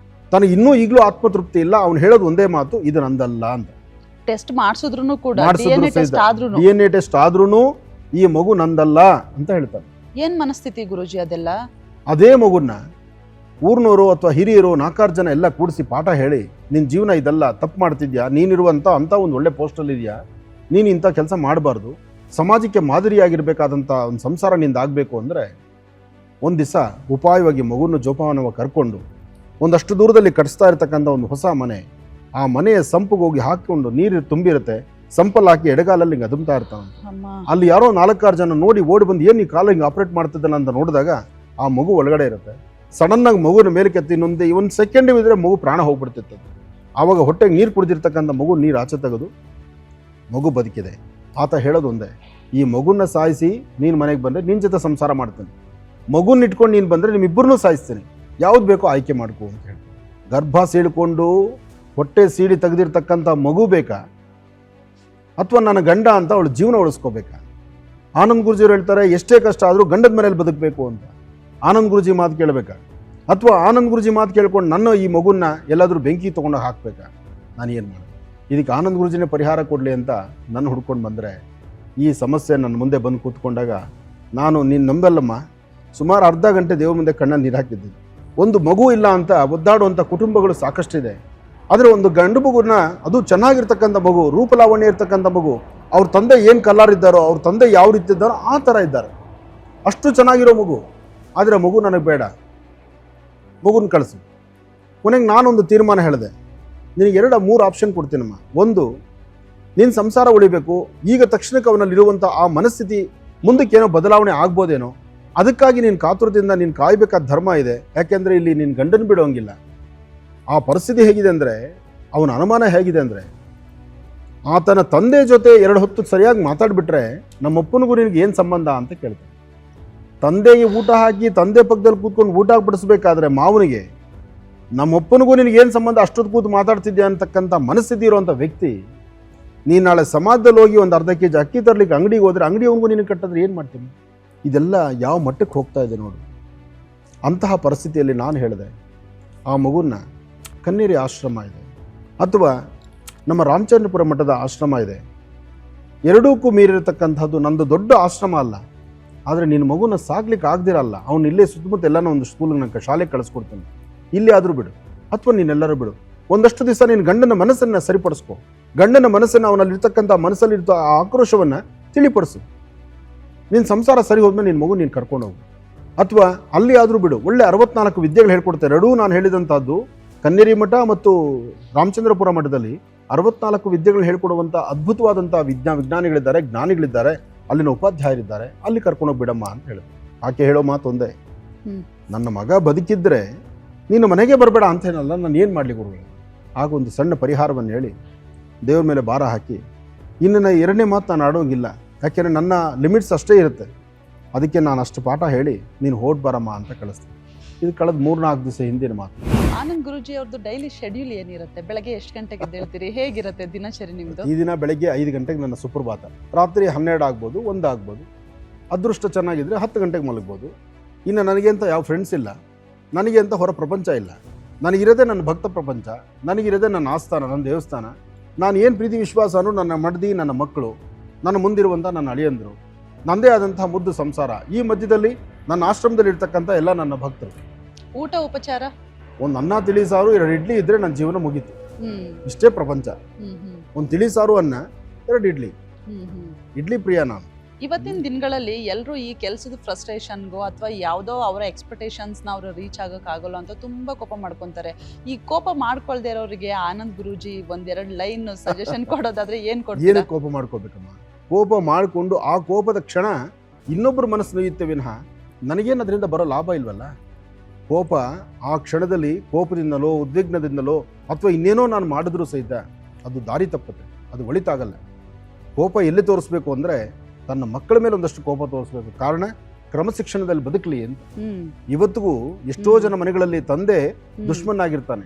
ತನಗೆ ಇನ್ನೂ ಈಗಲೂ ಆತ್ಮತೃಪ್ತಿ ಇಲ್ಲ. ಅವನು ಹೇಳೋದು ಒಂದೇ ಮಾತು, ಇದು ನಂದಲ್ಲ ಅಂತ. ಟೆಸ್ಟ್ ಮಾಡಿಸಿದ್ರು ಕೂಡ DNA ಟೆಸ್ಟ್ ಆದ್ರೂ ಈ ಮಗು ನಂದಲ್ಲ ಅಂತ ಹೇಳ್ತಾನೆ. ಏನ್ ಮನಸ್ಥಿತಿ ಗುರುಜಿ ಅದೆಲ್ಲ? ಅದೇ ಮಗುನ ಊರ್ನವರು ಅಥವಾ ಹಿರಿಯರು 4 ಜನ ಎಲ್ಲ ಕೂಡಿಸಿ ಪಾಠ ಹೇಳಿ, ನಿನ್ನ ಜೀವನ ಇದೆಲ್ಲ ತಪ್ಪು ಮಾಡ್ತಿದ್ಯಾ, ನೀನಿರುವಂಥ ಅಂಥ ಒಂದು ಒಳ್ಳೆ ಪೋಸ್ಟಲ್ಲಿ ಇದೆಯಾ, ನೀನು ಇಂಥ ಕೆಲಸ ಮಾಡಬಾರ್ದು, ಸಮಾಜಕ್ಕೆ ಮಾದರಿಯಾಗಿರ್ಬೇಕಾದಂಥ ಒಂದು ಸಂಸಾರ ನಿಂದ ಆಗಬೇಕು ಅಂದರೆ, ಒಂದು ದಿವಸ ಉಪಾಯವಾಗಿ ಮಗುನ ಜೋಪಾನವಾಗಿ ಕರ್ಕೊಂಡು ಒಂದಷ್ಟು ದೂರದಲ್ಲಿ ಕಟ್ಟಿಸ್ತಾ ಇರ್ತಕ್ಕಂಥ ಒಂದು ಹೊಸ ಮನೆ, ಆ ಮನೆಯ ಸಂಪಿಗೆ ಹೋಗಿ ಹಾಕಿಕೊಂಡು ನೀರು ತುಂಬಿರುತ್ತೆ, ಸಂಪಲ್ಲಿ ಹಾಕಿ ಎಡಗಾಲಲ್ಲಿ ಹಿಂಗೆ ಅದುಮ್ತಾ ಇರ್ತಾನೆ. ಅಲ್ಲಿ ಯಾರೋ 4-6 ಜನ ನೋಡಿ ಓಡಿ ಬಂದು ಏನು ಈ ಕಾಲ ಹಿಂಗೆ ಆಪ್ರೇಟ್ ಮಾಡ್ತಿದ್ದಾನೆ ಅಂತ ನೋಡಿದಾಗ ಆ ಮಗು ಒಳಗಡೆ ಇರುತ್ತೆ. ಸಡನ್ನಾಗಿ ಮಗುನ ಮೇಲೆ ಕೆತ್ತಿ ಒಂದು ಸೆಕೆಂಡ್ ಇದ್ರೆ ಮಗು ಪ್ರಾಣ ಹೋಗ್ಬಿಡ್ತಿತ್ತು. ಆವಾಗ ಹೊಟ್ಟೆಗೆ ನೀರು ಕುಡಿದಿರ್ತಕ್ಕಂಥ ಮಗು ನೀರು ಆಚೆ ತೆಗೆದು ಮಗು ಬದುಕಿದೆ. ಆತ ಹೇಳೋದು ಒಂದೇ, ಈ ಮಗುನ ಸಾಯಿಸಿ ನೀನು ಮನೆಗೆ ಬಂದರೆ ನಿನ್ನ ಜೊತೆ ಸಂಸಾರ ಮಾಡ್ತೇನೆ, ಮಗುನ ಇಟ್ಕೊಂಡು ನೀನು ಬಂದರೆ ನಿಮ್ಮಿಬ್ಬರನ್ನೂ ಸಾಯಿಸ್ತೀನಿ, ಯಾವ್ದು ಬೇಕೋ ಆಯ್ಕೆ ಮಾಡ್ಕೊ ಅಂತ ಹೇಳ್ತೀನಿ. ಗರ್ಭ ಸೀಳ್ಕೊಂಡು ಹೊಟ್ಟೆ ಸೀಳಿ ತೆಗೆದಿರ್ತಕ್ಕಂಥ ಮಗು ಬೇಕಾ, ಅಥವಾ ನನ್ನ ಗಂಡ ಅಂತ ಅವಳು ಜೀವನ ಉಳಿಸ್ಕೋಬೇಕಾ? ಆನಂದ್ ಗುರುಜಿಯವರು ಹೇಳ್ತಾರೆ, ಎಷ್ಟೇ ಕಷ್ಟ ಆದರೂ ಗಂಡದ ಮನೇಲಿ ಬದುಕಬೇಕು ಅಂತ. ಆನಂದ್ ಗುರುಜಿ ಮಾತು ಕೇಳಬೇಕಾ, ಅಥವಾ ಆನಂದ್ ಗುರುಜಿ ಮಾತು ಕೇಳ್ಕೊಂಡು ನನ್ನ ಈ ಮಗುನ ಎಲ್ಲಾದರೂ ಬೆಂಕಿ ತೊಗೊಂಡು ಹಾಕಬೇಕಾ? ನಾನು ಏನು ಮಾಡೋದು? ಇದಕ್ಕೆ ಆನಂದ್ ಗುರುಜಿನೇ ಪರಿಹಾರ ಕೊಡಲಿ ಅಂತ ನನ್ನ ಹುಡ್ಕೊಂಡು ಬಂದರೆ, ಈ ಸಮಸ್ಯೆ ನನ್ನ ಮುಂದೆ ಬಂದು ಕೂತ್ಕೊಂಡಾಗ ನಾನು, ನೀನು ನಂಬಲ್ಲಮ್ಮ, ಸುಮಾರು ಅರ್ಧ ಗಂಟೆ ದೇವ್ರ ಮುಂದೆ ಕಣ್ಣಲ್ಲಿ ನೀರು ಹಾಕಿದ್ದೀನಿ. ಒಂದು ಮಗು ಇಲ್ಲ ಅಂತ ಒದ್ದಾಡುವಂಥ ಕುಟುಂಬಗಳು ಸಾಕಷ್ಟಿದೆ. ಆದರೆ ಒಂದು ಗಂಡು ಮಗುನ, ಅದು ಚೆನ್ನಾಗಿರ್ತಕ್ಕಂಥ ಮಗು, ರೂಪಲಾವಣ್ಯ ಇರ್ತಕ್ಕಂಥ ಮಗು, ಅವ್ರ ತಂದೆ ಏನು ಕಲರ್ ಇದ್ದಾರೋ, ಅವ್ರ ತಂದೆ ಯಾವ ರೀತಿ ಇದ್ದಾರೋ ಆ ಥರ ಇದ್ದಾರೆ, ಅಷ್ಟು ಚೆನ್ನಾಗಿರೋ ಮಗು. ಆದರೆ ಮಗು ನನಗೆ ಬೇಡ, ಮಗುನ ಕಳಿಸು. ಕೊನೆಗೆ ನಾನೊಂದು ತೀರ್ಮಾನ ಹೇಳಿದೆ, ನಿನಗೆ 2-3 ಆಪ್ಷನ್ ಕೊಡ್ತೀನಮ್ಮ. ಒಂದು, ನಿನ್ನ ಸಂಸಾರ ಉಳಿಬೇಕು, ಈಗ ತಕ್ಷಣಕ್ಕೆ ಅವನಲ್ಲಿರುವಂಥ ಆ ಮನಸ್ಥಿತಿ ಮುಂದಕ್ಕೇನೋ ಬದಲಾವಣೆ ಆಗ್ಬೋದೇನೋ, ಅದಕ್ಕಾಗಿ ನೀನು ಕಾತುರದಿಂದ ನೀನು ಕಾಯಬೇಕಾದ ಧರ್ಮ ಇದೆ. ಯಾಕೆಂದರೆ ಇಲ್ಲಿ ನೀನು ಗಂಡನ ಬಿಡೋಂಗಿಲ್ಲ. ಆ ಪರಿಸ್ಥಿತಿ ಹೇಗಿದೆ ಅಂದರೆ, ಅವನ ಅನುಮಾನ ಹೇಗಿದೆ ಅಂದರೆ, ಆತನ ತಂದೆ ಜೊತೆ 2 ಹೊತ್ತು ಸರಿಯಾಗಿ ಮಾತಾಡಿಬಿಟ್ರೆ ನಮ್ಮಪ್ಪನಿಗೂ ನಿನಗೆ ಏನು ಸಂಬಂಧ ಅಂತ ಕೇಳ್ತಾನೆ. ತಂದೆಗೆ ಊಟ ಹಾಕಿ ತಂದೆ ಪಕ್ಕದಲ್ಲಿ ಕೂತ್ಕೊಂಡು ಊಟ ಬಡಿಸ್ಬೇಕಾದ್ರೆ ಮಾವನಿಗೆ, ನಮ್ಮಪ್ಪನಿಗೂ ನಿನಗೇನು ಸಂಬಂಧ, ಅಷ್ಟೊತ್ತು ಕೂತು ಮಾತಾಡ್ತಿದ್ಯಾ ಅಂತಕ್ಕಂಥ ಮನಸ್ಥಿತಿ ಇರುವಂಥ ವ್ಯಕ್ತಿ, ನೀನು ನಾಳೆ ಸಮಾಜದಲ್ಲಿ ಹೋಗಿ ಒಂದು ಅರ್ಧ ಕೆಜಿ ಅಕ್ಕಿ ತರಲಿಕ್ಕೆ ಅಂಗಡಿಗೆ ಹೋದರೆ ಅಂಗಡಿಯವನಿಗೂ ನಿನಗೆ ಕಟ್ಟಿದ್ರೆ ಏನು ಮಾಡ್ತೀನಿ? ಇದೆಲ್ಲ ಯಾವ ಮಟ್ಟಕ್ಕೆ ಹೋಗ್ತಾ ಇದೆ ನೋಡು. ಅಂತಹ ಪರಿಸ್ಥಿತಿಯಲ್ಲಿ ನಾನು ಹೇಳಿದೆ, ಆ ಮಗುನ ಕನ್ನೇರಿ ಆಶ್ರಮ ಇದೆ, ಅಥವಾ ನಮ್ಮ ರಾಮಚಂದ್ರಪುರ ಮಠದ ಆಶ್ರಮ ಇದೆ, ಎರಡಕ್ಕೂ ಮೀರಿರತಕ್ಕಂಥದ್ದು ನಂದು ದೊಡ್ಡ ಆಶ್ರಮ ಅಲ್ಲ. ಆದರೆ ನಿನ್ನ ಮಗುನ ಸಾಕ್ಲಿಕ್ಕೆ ಆಗದಿರಲ್ಲ, ಅವನು ಇಲ್ಲೇ ಸುತ್ತಮುತ್ತ ಎಲ್ಲನೋ ಒಂದು ಸ್ಕೂಲ್ಗೆ ನಂಗೆ ಶಾಲೆಗೆ ಕಳಿಸ್ಕೊಡ್ತಾನೆ, ಇಲ್ಲಿ ಆದರೂ ಬಿಡು, ಅಥವಾ ನೀನೆಲ್ಲರೂ ಬಿಡು. ಒಂದಷ್ಟು ದಿವಸ ನೀನು ಗಂಡನ ಮನಸ್ಸನ್ನು ಸರಿಪಡಿಸ್ಕೊ, ಗಂಡನ ಮನಸ್ಸನ್ನು, ಅವನಲ್ಲಿರ್ತಕ್ಕಂಥ ಮನಸ್ಸಲ್ಲಿರ್ತ ಆ ಆಕ್ರೋಶವನ್ನು ತಿಳಿಪಡಿಸು. ನಿನ್ನ ಸಂಸಾರ ಸರಿ ಹೋದ್ಮೇಲೆ ನಿನ್ನ ಮಗು ನೀನು ಕರ್ಕೊಂಡು ಹೋಗು, ಅಥವಾ ಅಲ್ಲಿ ಆದರೂ ಬಿಡು. ಒಳ್ಳೆ 64 ವಿದ್ಯೆಗಳು ಹೇಳ್ಕೊಡ್ತಾರೆ. ಎರಡೂ ನಾನು ಹೇಳಿದಂಥದ್ದು ಕನ್ನೇರಿ ಮಠ ಮತ್ತು ರಾಮಚಂದ್ರಪುರ ಮಠದಲ್ಲಿ 64 ವಿದ್ಯೆಗಳು ಹೇಳ್ಕೊಡುವಂಥ ಅದ್ಭುತವಾದಂಥ ವಿಜ್ಞಾನಿಗಳಿದ್ದಾರೆ, ಜ್ಞಾನಿಗಳಿದ್ದಾರೆ, ಅಲ್ಲಿನ ಉಪಾಧ್ಯಾಯರಿದ್ದಾರೆ, ಅಲ್ಲಿ ಕರ್ಕೊಂಡೋಗಿ ಬಿಡಮ್ಮ ಅಂತ ಹೇಳಿದ್ರು. ಆಕೆ ಹೇಳೋ ಮಾತು ಒಂದೇ, ನನ್ನ ಮಗ ಬದುಕಿದ್ರೆ ನೀನು ಮನೆಗೆ ಬರಬೇಡ ಅಂತೇನಲ್ಲ, ನಾನು ಏನು ಮಾಡಲಿ ಗುರುಗಳೇ? ಆಗ ಒಂದು ಸಣ್ಣ ಪರಿಹಾರವನ್ನು ಹೇಳಿ ದೇವ್ರ ಮೇಲೆ ಭಾರ ಹಾಕಿ, ಇನ್ನು 2ನೇ ಮಾತು ನಾನು ಆಡೋಂಗಿಲ್ಲ, ಯಾಕೆಂದರೆ ನನ್ನ ಲಿಮಿಟ್ಸ್ ಅಷ್ಟೇ ಇರುತ್ತೆ, ಅದಕ್ಕೆ ನಾನು ಅಷ್ಟು ಪಾಠ ಹೇಳಿ ನೀನು ಹೊರಟು ಬರಮ್ಮ ಅಂತ ಕಳಿಸ್ತೀನಿ. ಇದು ಕಳೆದ 3-4 ದಿವಸ ಹಿಂದಿನ ಮಾತು. ಆನಂದ್ ಗುರೂಜಿ ಅವ್ರದ್ದು ಡೈಲಿ ಶೆಡ್ಯೂಲ್ ಏನಿರುತ್ತೆ? ಬೆಳಗ್ಗೆ ಎಷ್ಟು ಗಂಟೆಗೆ ಎದ್ದೇಳ್ತೀರಿ? ಹೇಗಿರುತ್ತೆ ದಿನಚರಿ ನಿಮ್ದು? ಈ ದಿನ ಬೆಳಗ್ಗೆ 5 ಗಂಟೆಗೆ ನನ್ನ ಸುಪ್ರಭಾತ, ರಾತ್ರಿ 12 ಆಗ್ಬೋದು, 1 ಆಗ್ಬೋದು, ಅದೃಷ್ಟ ಚೆನ್ನಾಗಿದ್ರೆ 10 ಗಂಟೆಗೆ ಮಲಗ್ಬೋದು. ಇನ್ನು ನನಗೆ ಅಂತ ಯಾವ ಫ್ರೆಂಡ್ಸ್ ಇಲ್ಲ, ನನಗೆ ಅಂತ ಹೊರ ಪ್ರಪಂಚ ಇಲ್ಲ. ನನಗಿರೋದೇ ನನ್ನ ಭಕ್ತ ಪ್ರಪಂಚ, ನನಗಿರೋದೇ ನನ್ನ ಆಸ್ಥಾನ, ನನ್ನ ದೇವಸ್ಥಾನ. ನಾನು ಏನು ಪ್ರೀತಿ ವಿಶ್ವಾಸನೂ ನನ್ನ ಮಡದಿ, ನನ್ನ ಮಕ್ಕಳು, ನನ್ನ ಮುಂದಿರುವಂಥ ನನ್ನ ಅಳಿಯಂದರು, ನನ್ನದೇ ಆದಂತಹ ಮುದ್ದು ಸಂಸಾರ. ಈ ಮಧ್ಯದಲ್ಲಿ ನನ್ನ ಆಶ್ರಮದಲ್ಲಿ ಇರ್ತಕ್ಕಂಥ ಎಲ್ಲ ನನ್ನ ಭಕ್ತರು. ಊಟ ಉಪಚಾರ? ಒಂದು ಅನ್ನ ತಿಳಿ ಸಾರು, 2 ಇಡ್ಲಿ ಇದ್ರೆ ನನ್ನ ಜೀವನ ಮುಗೀತು. ಇಷ್ಟೇ ಪ್ರಪಂಚ. ಒಂದು ತಿಳಿ ಸಾರು, ಅನ್ನ, 2 ಇಡ್ಲಿ. ಇಡ್ಲಿ ಪ್ರಿಯ ನಾನು. ಇವತ್ತಿನ ದಿನಗಳಲ್ಲಿ ಎಲ್ಲರೂ ಈ ಕೆಲಸದ ಫ್ರಸ್ಟ್ರೇಷನ್ಗೋ ಅಥವಾ ಯಾವುದೋ ಅವರ ಎಕ್ಸ್ಪೆಕ್ಟೇಷನ್ಸ್ನ ಅವರು ರೀಚ್ ಆಗೋಕ್ಕಾಗಲ್ಲ ಅಂತ ತುಂಬ ಕೋಪ ಮಾಡ್ಕೊತಾರೆ. ಈ ಕೋಪ ಮಾಡ್ಕೊಳ್ದೇ ಇರೋರಿಗೆ ಆನಂದ್ ಗುರೂಜಿ 1-2 ಲೈನ್ ಸಜೆಷನ್ ಕೊಡೋದಾದ್ರೆ ಏನು ಕೊಡ್ತೀರಾ? ಏನು ಕೋಪ ಮಾಡ್ಕೋಬೇಕಮ್ಮ? ಕೋಪ ಮಾಡಿಕೊಂಡು ಆ ಕೋಪದ ಕ್ಷಣ ಇನ್ನೊಬ್ಬರ ಮನಸ್ಸು ನೋಯುತ್ತೆ ವಿನಃ ನನಗೇನು ಅದರಿಂದ ಬರೋ ಲಾಭ ಇಲ್ವಲ್ಲ. ಕೋಪ ಆ ಕ್ಷಣದಲ್ಲಿ ಕೋಪದಿಂದಲೋ ಉದ್ವಿಗ್ನದಿಂದಲೋ ಅಥವಾ ಇನ್ನೇನೋ ನಾನು ಮಾಡಿದ್ರೂ ಸಹಿತ ಅದು ದಾರಿ ತಪ್ಪುತ್ತೆ, ಅದು ಒಳಿತಾಗಲ್ಲ. ಕೋಪ ಎಲ್ಲಿ ತೋರಿಸ್ಬೇಕು ಅಂದರೆ ತನ್ನ ಮಕ್ಕಳ ಮೇಲೆ ಒಂದಷ್ಟು ಕೋಪ ತೋರಿಸ್ಬೇಕು. ಕಾರಣ ಕ್ರಮಶಿಕ್ಷಣದಲ್ಲಿ ಬದುಕಲಿ ಅಂತ. ಇವತ್ತಿಗೂ ಎಷ್ಟೋ ಜನ ಮನೆಗಳಲ್ಲಿ ತಂದೆ ದುಶ್ಮನಾಗಿರ್ತಾನೆ,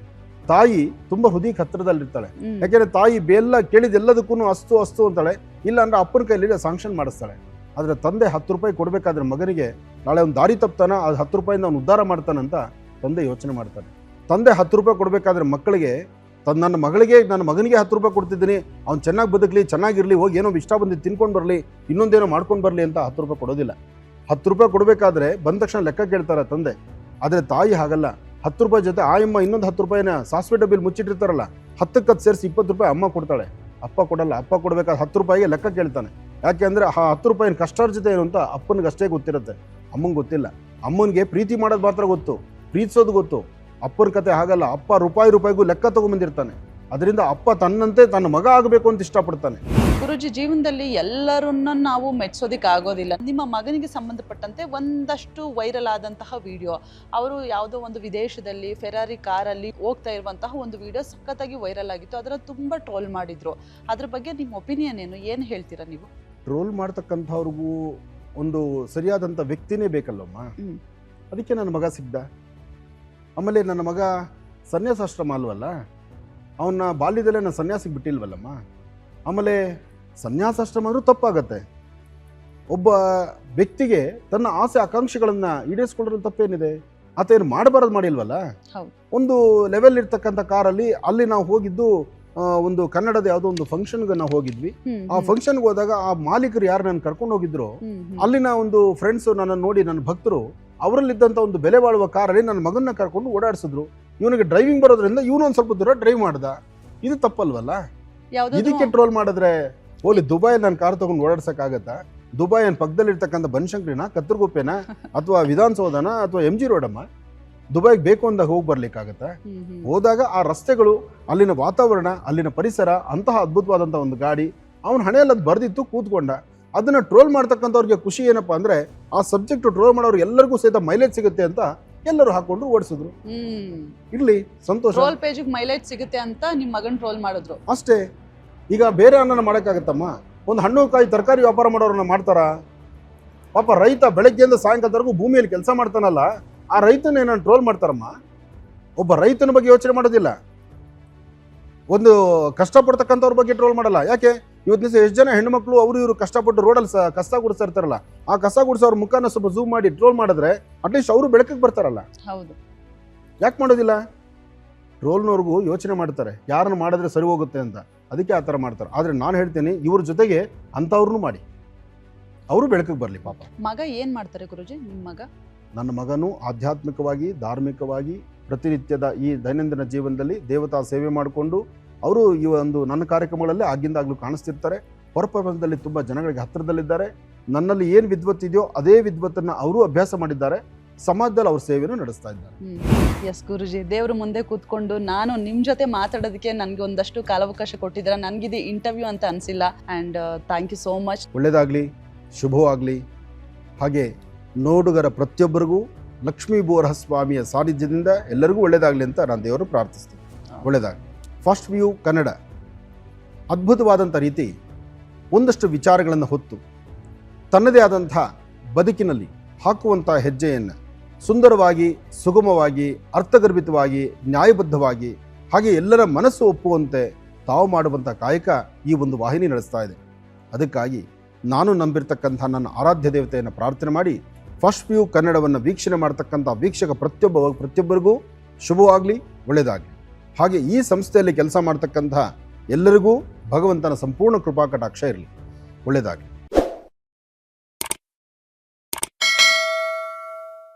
ತಾಯಿ ತುಂಬಾ ಹೃದಯಕ್ಕೆ ಹತ್ತಿರದಲ್ಲಿರ್ತಾಳೆ. ಯಾಕೆಂದ್ರೆ ತಾಯಿ ಬೆಲ್ಲ ಕೇಳಿದೆಲ್ಲದಕ್ಕೂ ಅಸ್ತು ಅಸ್ತು ಅಂತಾಳೆ, ಇಲ್ಲ ಅಂದ್ರೆ ಅಪ್ಪನ ಕೈಲಿ ಸಾಂಕ್ಷನ್ ಮಾಡಿಸ್ತಾಳೆ. ಆದ್ರೆ ತಂದೆ 10 ರೂಪಾಯಿ ಕೊಡ್ಬೇಕಾದ್ರೆ ಮಗನಿಗೆ ನಾಳೆ ಒಂದು ದಾರಿ ತಪ್ತಾನ, ಅದು 10 ರೂಪಾಯಿಂದ ಅವ್ನು ಉದ್ಧಾರ ಮಾಡ್ತಾನಂತ ತಂದೆ ಯೋಚನೆ ಮಾಡ್ತಾನೆ. ತಂದೆ 10 ರೂಪಾಯಿ ಕೊಡ್ಬೇಕಾದ್ರೆ ಮಕ್ಕಳಿಗೆ ನನ್ನ ಮಗನಿಗೆ 10 ರೂಪಾಯಿ ಕೊಡ್ತಿದ್ದೀನಿ, ಅವ್ನು ಚೆನ್ನಾಗಿ ಬದುಕಲಿ, ಚೆನ್ನಾಗಿರ್ಲಿ, ಹೋಗಿ ಏನೋ ಇಷ್ಟ ಬಂದಿದ್ದು ತಿನ್ಕೊಂಡು ಬರಲಿ, ಇನ್ನೊಂದೇನೋ ಮಾಡ್ಕೊಂಡು ಬರಲಿ ಅಂತ 10 ರೂಪಾಯಿ ಕೊಡೋದಿಲ್ಲ. 10 ರೂಪಾಯಿ ಕೊಡಬೇಕಾದ್ರೆ ಬಂದ ತಕ್ಷಣ ಲೆಕ್ಕ ಕೇಳ್ತಾರೆ ತಂದೆ. ಆದರೆ ತಾಯಿ ಹಾಗಲ್ಲ. 10 ರೂಪಾಯಿ ಜೊತೆ ಅಮ್ಮ ಇನ್ನೊಂದು 10 ರೂಪಾಯಿನ ಸಾಸಿವೆ ಡಬ್ಬಿಲಿ ಮುಚ್ಚಿಟ್ಟಿರ್ತಾರಲ್ಲ, 10ಕ್ಕೆ ಸೇರಿಸಿ 20 ರೂಪಾಯಿ ಅಮ್ಮ ಕೊಡ್ತಾಳೆ. ಅಪ್ಪ ಕೊಡಲ್ಲ. ಅಪ್ಪ ಕೊಡಬೇಕಾದ್ರೆ 10 ರೂಪಾಯಿಗೆ ಲೆಕ್ಕ ಕೇಳ್ತಾನೆ. ಯಾಕೆ ಅಂದರೆ ಆ 10 ರೂಪಾಯಿನ ಕಷ್ಟಾರ್ಜಿತ ಏನು ಅಂತ ಅಪ್ಪನಿಗೆ ಅಷ್ಟೇ ಗೊತ್ತಿರುತ್ತೆ, ಅಮ್ಮಂಗೆ ಗೊತ್ತಿಲ್ಲ. ಅಮ್ಮನಿಗೆ ಪ್ರೀತಿ ಮಾಡೋದು ಮಾತ್ರ ಗೊತ್ತು, ಪ್ರೀತಿಸೋದು ಗೊತ್ತು. ಅಪ್ಪನ ಕತೆ ಹಾಗಲ್ಲ. ಅಪ್ಪ ರೂಪಾಯಿಗೂ ಲೆಕ್ಕ ತಗೊಂಬಂದಿರ್ತಾನೆ. ಅದರಿಂದ ಅಪ್ಪ ತನ್ನಂತೆ ತನ್ನ ಮಗ ಆಗಬೇಕು ಅಂತ ಇಷ್ಟಪಡ್ತಾನೆ. ಗುರೂಜಿ, ಜೀವನದಲ್ಲಿ ಎಲ್ಲರನ್ನ ನಾವು ಮೆಚ್ಚೋದಿಕ್ ಆಗೋದಿಲ್ಲ. ನಿಮ್ಮ ಮಗನಿಗೆ ಸಂಬಂಧಪಟ್ಟಂತೆ ಒಂದಷ್ಟು ವೈರಲ್ ಆದಂತಹ ವಿಡಿಯೋ, ಅವರು ಯಾವುದೋ ಒಂದು ವಿದೇಶದಲ್ಲಿ ಫೆರಾರಿ ಕಾರಲ್ಲಿ ಹೋಗ್ತಾ ಇರುವಂತಹ ಒಂದು ವಿಡಿಯೋ ಸಖತ್ತಾಗಿ ವೈರಲ್ ಆಗಿತ್ತು. ಅದರ ತುಂಬಾ ಟ್ರೋಲ್ ಮಾಡಿದ್ರು. ಅದ್ರ ಬಗ್ಗೆ ನಿಮ್ಮ ಒಪಿನಿಯನ್ ಏನು ಹೇಳ್ತೀರಾ ನೀವು? ಟ್ರೋಲ್ ಮಾಡ್ತಕ್ಕಂಥವ್ರಿಗೂ ಒಂದು ಸರಿಯಾದಂಥ ವ್ಯಕ್ತಿನೇ ಬೇಕಲ್ಲಮ್ಮ. ಅದಕ್ಕೆ ನನ್ನ ಮಗ ಸಿಗ್ದ. ಆಮೇಲೆ ನನ್ನ ಮಗ ಸನ್ಯಾಸಾಶ್ರಮ ಅಲ್ವಲ್ಲ, ಅವನ್ನ ಬಾಲ್ಯದಲ್ಲೇ ನಾನು ಸನ್ಯಾಸಿಗೆ ಬಿಟ್ಟಿಲ್ವಲ್ಲಮ್ಮ. ಆಮೇಲೆ ಸನ್ಯಾಸಾಶ್ರಮ ಅಂದ್ರೂ ತಪ್ಪಾಗತ್ತೆ. ಒಬ್ಬ ವ್ಯಕ್ತಿಗೆ ತನ್ನ ಆಸೆ ಆಕಾಂಕ್ಷೆಗಳನ್ನ ಈಡೇರಿಸ್ಕೊಳ್ಳೋದ್ರಲ್ಲಿ ತಪ್ಪೇನಿದೆ? ಆತ ಏನು ಮಾಡಬಾರದು ಮಾಡಿಲ್ವಲ್ಲ. ಒಂದು ಲೆವೆಲ್ ಇರ್ತಕ್ಕಂಥ ಕಾರಲ್ಲಿ ಅಲ್ಲಿ ನಾವು ಹೋಗಿದ್ದು ಒಂದು ಕನ್ನಡದ ಯಾವುದೋ ಒಂದು ಫಂಕ್ಷನ್ಗೆ ನಾವು ಹೋಗಿದ್ವಿ. ಆ ಫಂಕ್ಷನ್ಗೆ ಹೋದಾಗ ಆ ಮಾಲೀಕರು ಯಾರು ನನ್ನ ಕರ್ಕೊಂಡು ಹೋಗಿದ್ರು, ಅಲ್ಲಿನ ಒಂದು ಫ್ರೆಂಡ್ಸ್ ನನ್ನನ್ನು ನೋಡಿ, ನನ್ನ ಭಕ್ತರು, ಅವರಲ್ಲಿದ್ದಂಥ ಒಂದು ಬೆಲೆ ಬಾಳುವ ಕಾರಲ್ಲಿ ನನ್ನ ಮಗನ್ನ ಕರ್ಕೊಂಡು ಓಡಾಡಿಸಿದ್ರು. ಇವನಿಗೆ ಡ್ರೈವಿಂಗ್ ಬರೋದ್ರಿಂದ ಇವನು ಒಂದು ಸ್ವಲ್ಪ ದೂರ ಡ್ರೈವ್ ಮಾಡ್ದ. ಇದು ತಪ್ಪಲ್ವಲ್ಲ? ಇದಕ್ಕೆ ಟ್ರೋಲ್ ಮಾಡಿದ್ರೆ ಓಲಿ ದುಬೈ ನನ್ನ ಕಾರ್ ತಗೊಂಡು ಓಡಾಡ್ಸಕ್ಕಾಗತ್ತಾ? ದುಬೈ ಪಕ್ಕದಲ್ಲಿರ್ತಕ್ಕಂಥ ಬನಶಂಕರಿನ, ಕತ್ತರಗುಪ್ಪೆನ, ಅಥವಾ ವಿಧಾನಸೌಧನ, ಅಥವಾ MG ರೋಡಮ್ಮ? ದುಬೈಗೆ ಬೇಕು ಅಂದಾಗ ಹೋಗಿ ಬರ್ಲಿಕ್ಕಾಗತ್ತಾ? ಹೋದಾಗ ಆ ರಸ್ತೆಗಳು, ಅಲ್ಲಿನ ವಾತಾವರಣ, ಅಲ್ಲಿನ ಪರಿಸರ, ಅಂತಹ ಅದ್ಭುತವಾದಂಥ ಒಂದು ಗಾಡಿ, ಅವನ ಹಣೆಯಲ್ಲಿ ಅದು ಬರ್ದಿತ್ತು, ಕೂತ್ಕೊಂಡ. ಅದನ್ನ ಟ್ರೋಲ್ ಮಾಡ್ತಕ್ಕಂಥವ್ರಿಗೆ ಖುಷಿ ಏನಪ್ಪಾ ಅಂದ್ರೆ ಆ ಸಬ್ಜೆಕ್ಟ್ ಟ್ರೋಲ್ ಮಾಡೋರು ಎಲ್ಲರಿಗೂ ಸಹಿತ ಮೈಲೇಜ್ ಸಿಗುತ್ತೆ ಅಂತ ಎಲ್ಲರೂ ಹಾಕೊಂಡು ಓಡಿಸಿದ್ರು. ಇರ್ಲಿ, ಸಂತೋಷ. ಟ್ರೋಲ್ ಪೇಜ್ ಮೈಲೇಜ್ ಸಿಗುತ್ತೆ ಅಂತ ನಿಮ್ಮ ಮಗನ್ ಟ್ರೋಲ್ ಮಾಡಿದ್ರು ಅಷ್ಟೇ. ಈಗ ಬೇರೆ ಅನ್ನನ ಮಾಡಕ್ಕಾಗತ್ತಮ್ಮ? ಒಂದು ಹಣ್ಣು ಕಾಯಿ ತರಕಾರಿ ವ್ಯಾಪಾರ ಮಾಡೋರನ್ನ ಮಾಡ್ತಾರ? ಪಾಪ ರೈತ ಬೆಳಗ್ಗೆಯಿಂದ ಸಾಯಂಕಾಲದವರೆಗೂ ಭೂಮಿಯಲ್ಲಿ ಕೆಲಸ ಮಾಡ್ತಾನಲ್ಲ, ಆ ರೈತನ ಏನನ್ನ ಟ್ರೋಲ್ ಮಾಡ್ತಾರಮ್ಮ? ಒಬ್ಬ ರೈತನ ಬಗ್ಗೆ ಯೋಚನೆ ಮಾಡೋದಿಲ್ಲ, ಒಂದು ಕಷ್ಟಪಡ್ತಕ್ಕಂಥವ್ರ ಬಗ್ಗೆ ಟ್ರೋಲ್ ಮಾಡಲ್ಲ. ಯಾಕೆ? ಇವತ್ತಿನ ದಿವಸ ಎಷ್ಟು ಜನ ಹೆಣ್ಮಕ್ಳು ಅವರು ಇವರು ಕಷ್ಟಪಟ್ಟು ರೋಡಲ್ಲಿ ಕಸ ಗುಡಿಸ್ತಾ ಇರ್ತಾರಲ್ಲ, ಆ ಕಸ ಗುಡಿಸೋರ ಮುಖಾನ ಸ್ವಲ್ಪ ಝೂಮ್ ಮಾಡಿ ಟ್ರೋಲ್ ಮಾಡಿದ್ರೆ ಅಟ್ಲೀಸ್ಟ್ ಅವರು ಬೆಳಕಿಗೆ ಬರ್ತಾರಲ್ಲ. ಹೌದು, ಯಾಕೆ ಮಾಡೋದಿಲ್ಲ? ಟ್ರೋಲ್ನವ್ರಿಗೂ ಯೋಚನೆ ಮಾಡ್ತಾರೆ ಯಾರನ್ನು ಮಾಡಿದ್ರೆ ಸರಿ ಹೋಗುತ್ತೆ ಅಂತ, ಅದಕ್ಕೆ ಆ ಥರ ಮಾಡ್ತಾರೆ. ಆದರೆ ನಾನು ಹೇಳ್ತೇನೆ, ಇವ್ರ ಜೊತೆಗೆ ಅಂಥವ್ರನ್ನೂ ಮಾಡಿ, ಅವರು ಬೆಳಕಿಗೆ ಬರಲಿ. ಪಾಪ ಮಗ ಏನು ಮಾಡ್ತಾರೆ ಗುರೂಜಿ? ನಿಮ್ಮ ಮಗ? ನನ್ನ ಮಗನು ಆಧ್ಯಾತ್ಮಿಕವಾಗಿ, ಧಾರ್ಮಿಕವಾಗಿ, ಪ್ರತಿನಿತ್ಯದ ಈ ದೈನಂದಿನ ಜೀವನದಲ್ಲಿ ದೇವತಾ ಸೇವೆ ಮಾಡಿಕೊಂಡು ಅವರು ಈ ಒಂದು ನನ್ನ ಕಾರ್ಯಕ್ರಮಗಳಲ್ಲಿ ಆಗಿಂದಾಗಲೂ ಕಾಣಿಸ್ತಿರ್ತಾರೆ. ಹೊರಪ್ರಪಂಚದಲ್ಲಿ ತುಂಬ ಜನಗಳಿಗೆ ಹತ್ತಿರದಲ್ಲಿದ್ದಾರೆ. ನನ್ನಲ್ಲಿ ಏನು ವಿದ್ವತ್ತಿದೆಯೋ ಅದೇ ವಿದ್ವತ್ತನ್ನು ಅವರು ಅಭ್ಯಾಸ ಮಾಡಿದ್ದಾರೆ. ಸಮಾಜದಲ್ಲಿ ಅವ್ರ ಸೇವೆಯನ್ನು ನಡೆಸ್ತಾ ಇದ್ದಾರೆ. ಎಸ್ ಗುರುಜಿ, ದೇವ್ರ ಮುಂದೆ ಕೂತ್ಕೊಂಡು ನಾನು ನಿಮ್ಮ ಜೊತೆ ಮಾತಾಡೋದಕ್ಕೆ ನನಗೆ ಒಂದಷ್ಟು ಕಾಲಾವಕಾಶ ಕೊಟ್ಟಿದ್ದೀರಾ. ನನಗಿದು ಇಂಟರ್ವ್ಯೂ ಅಂತ ಅನಿಸಿಲ್ಲ. And thank you so much. ಒಳ್ಳೆಯದಾಗಲಿ, ಶುಭವಾಗಲಿ. ಹಾಗೆ ನೋಡುಗರ ಪ್ರತಿಯೊಬ್ಬರಿಗೂ ಲಕ್ಷ್ಮೀ ಬೋರಹ ಸ್ವಾಮಿಯ ಸಾನ್ನಿಧ್ಯದಿಂದ ಎಲ್ಲರಿಗೂ ಒಳ್ಳೆಯದಾಗಲಿ ಅಂತ ನಾನು ದೇವರು ಪ್ರಾರ್ಥಿಸ್ತೀನಿ. ಒಳ್ಳೆಯದಾಗಲಿ. ಫಸ್ಟ್ ವ್ಯೂ ಕನ್ನಡ ಅದ್ಭುತವಾದಂಥ ರೀತಿ ಒಂದಷ್ಟು ವಿಚಾರಗಳನ್ನು ಹೊತ್ತು ತನ್ನದೇ ಆದಂಥ ಬದುಕಿನಲ್ಲಿ ಹಾಕುವಂಥ ಹೆಜ್ಜೆಯನ್ನು ಸುಂದರವಾಗಿ, ಸುಗಮವಾಗಿ, ಅರ್ಥಗರ್ಭಿತವಾಗಿ, ನ್ಯಾಯಬದ್ಧವಾಗಿ, ಹಾಗೆ ಎಲ್ಲರ ಮನಸ್ಸು ಒಪ್ಪುವಂತೆ ತಾವು ಮಾಡುವಂಥ ಕಾಯಕ ಈ ಒಂದು ವಾಹಿನಿ ನಡೆಸ್ತಾ ಇದೆ. ಅದಕ್ಕಾಗಿ ನಾನು ನಂಬಿರ್ತಕ್ಕಂಥ ನನ್ನ ಆರಾಧ್ಯ ದೇವತೆಯನ್ನು ಪ್ರಾರ್ಥನೆ ಮಾಡಿ ಫಸ್ಟ್ ವ್ಯೂ ಕನ್ನಡವನ್ನು ವೀಕ್ಷಣೆ ಮಾಡ್ತಕ್ಕಂಥ ವೀಕ್ಷಕ ಪ್ರತಿಯೊಬ್ಬರಿಗೂ ಶುಭವಾಗಲಿ, ಒಳ್ಳೆಯದಾಗಲಿ. ಹಾಗೆ ಈ ಸಂಸ್ಥೆಯಲ್ಲಿ ಕೆಲಸ ಮಾಡ್ತಕ್ಕಂಥ ಎಲ್ಲರಿಗೂ ಭಗವಂತನ ಸಂಪೂರ್ಣ ಕೃಪಾ ಕಟಾಕ್ಷ ಇರಲಿ, ಒಳ್ಳೆಯದಾಗಲಿ.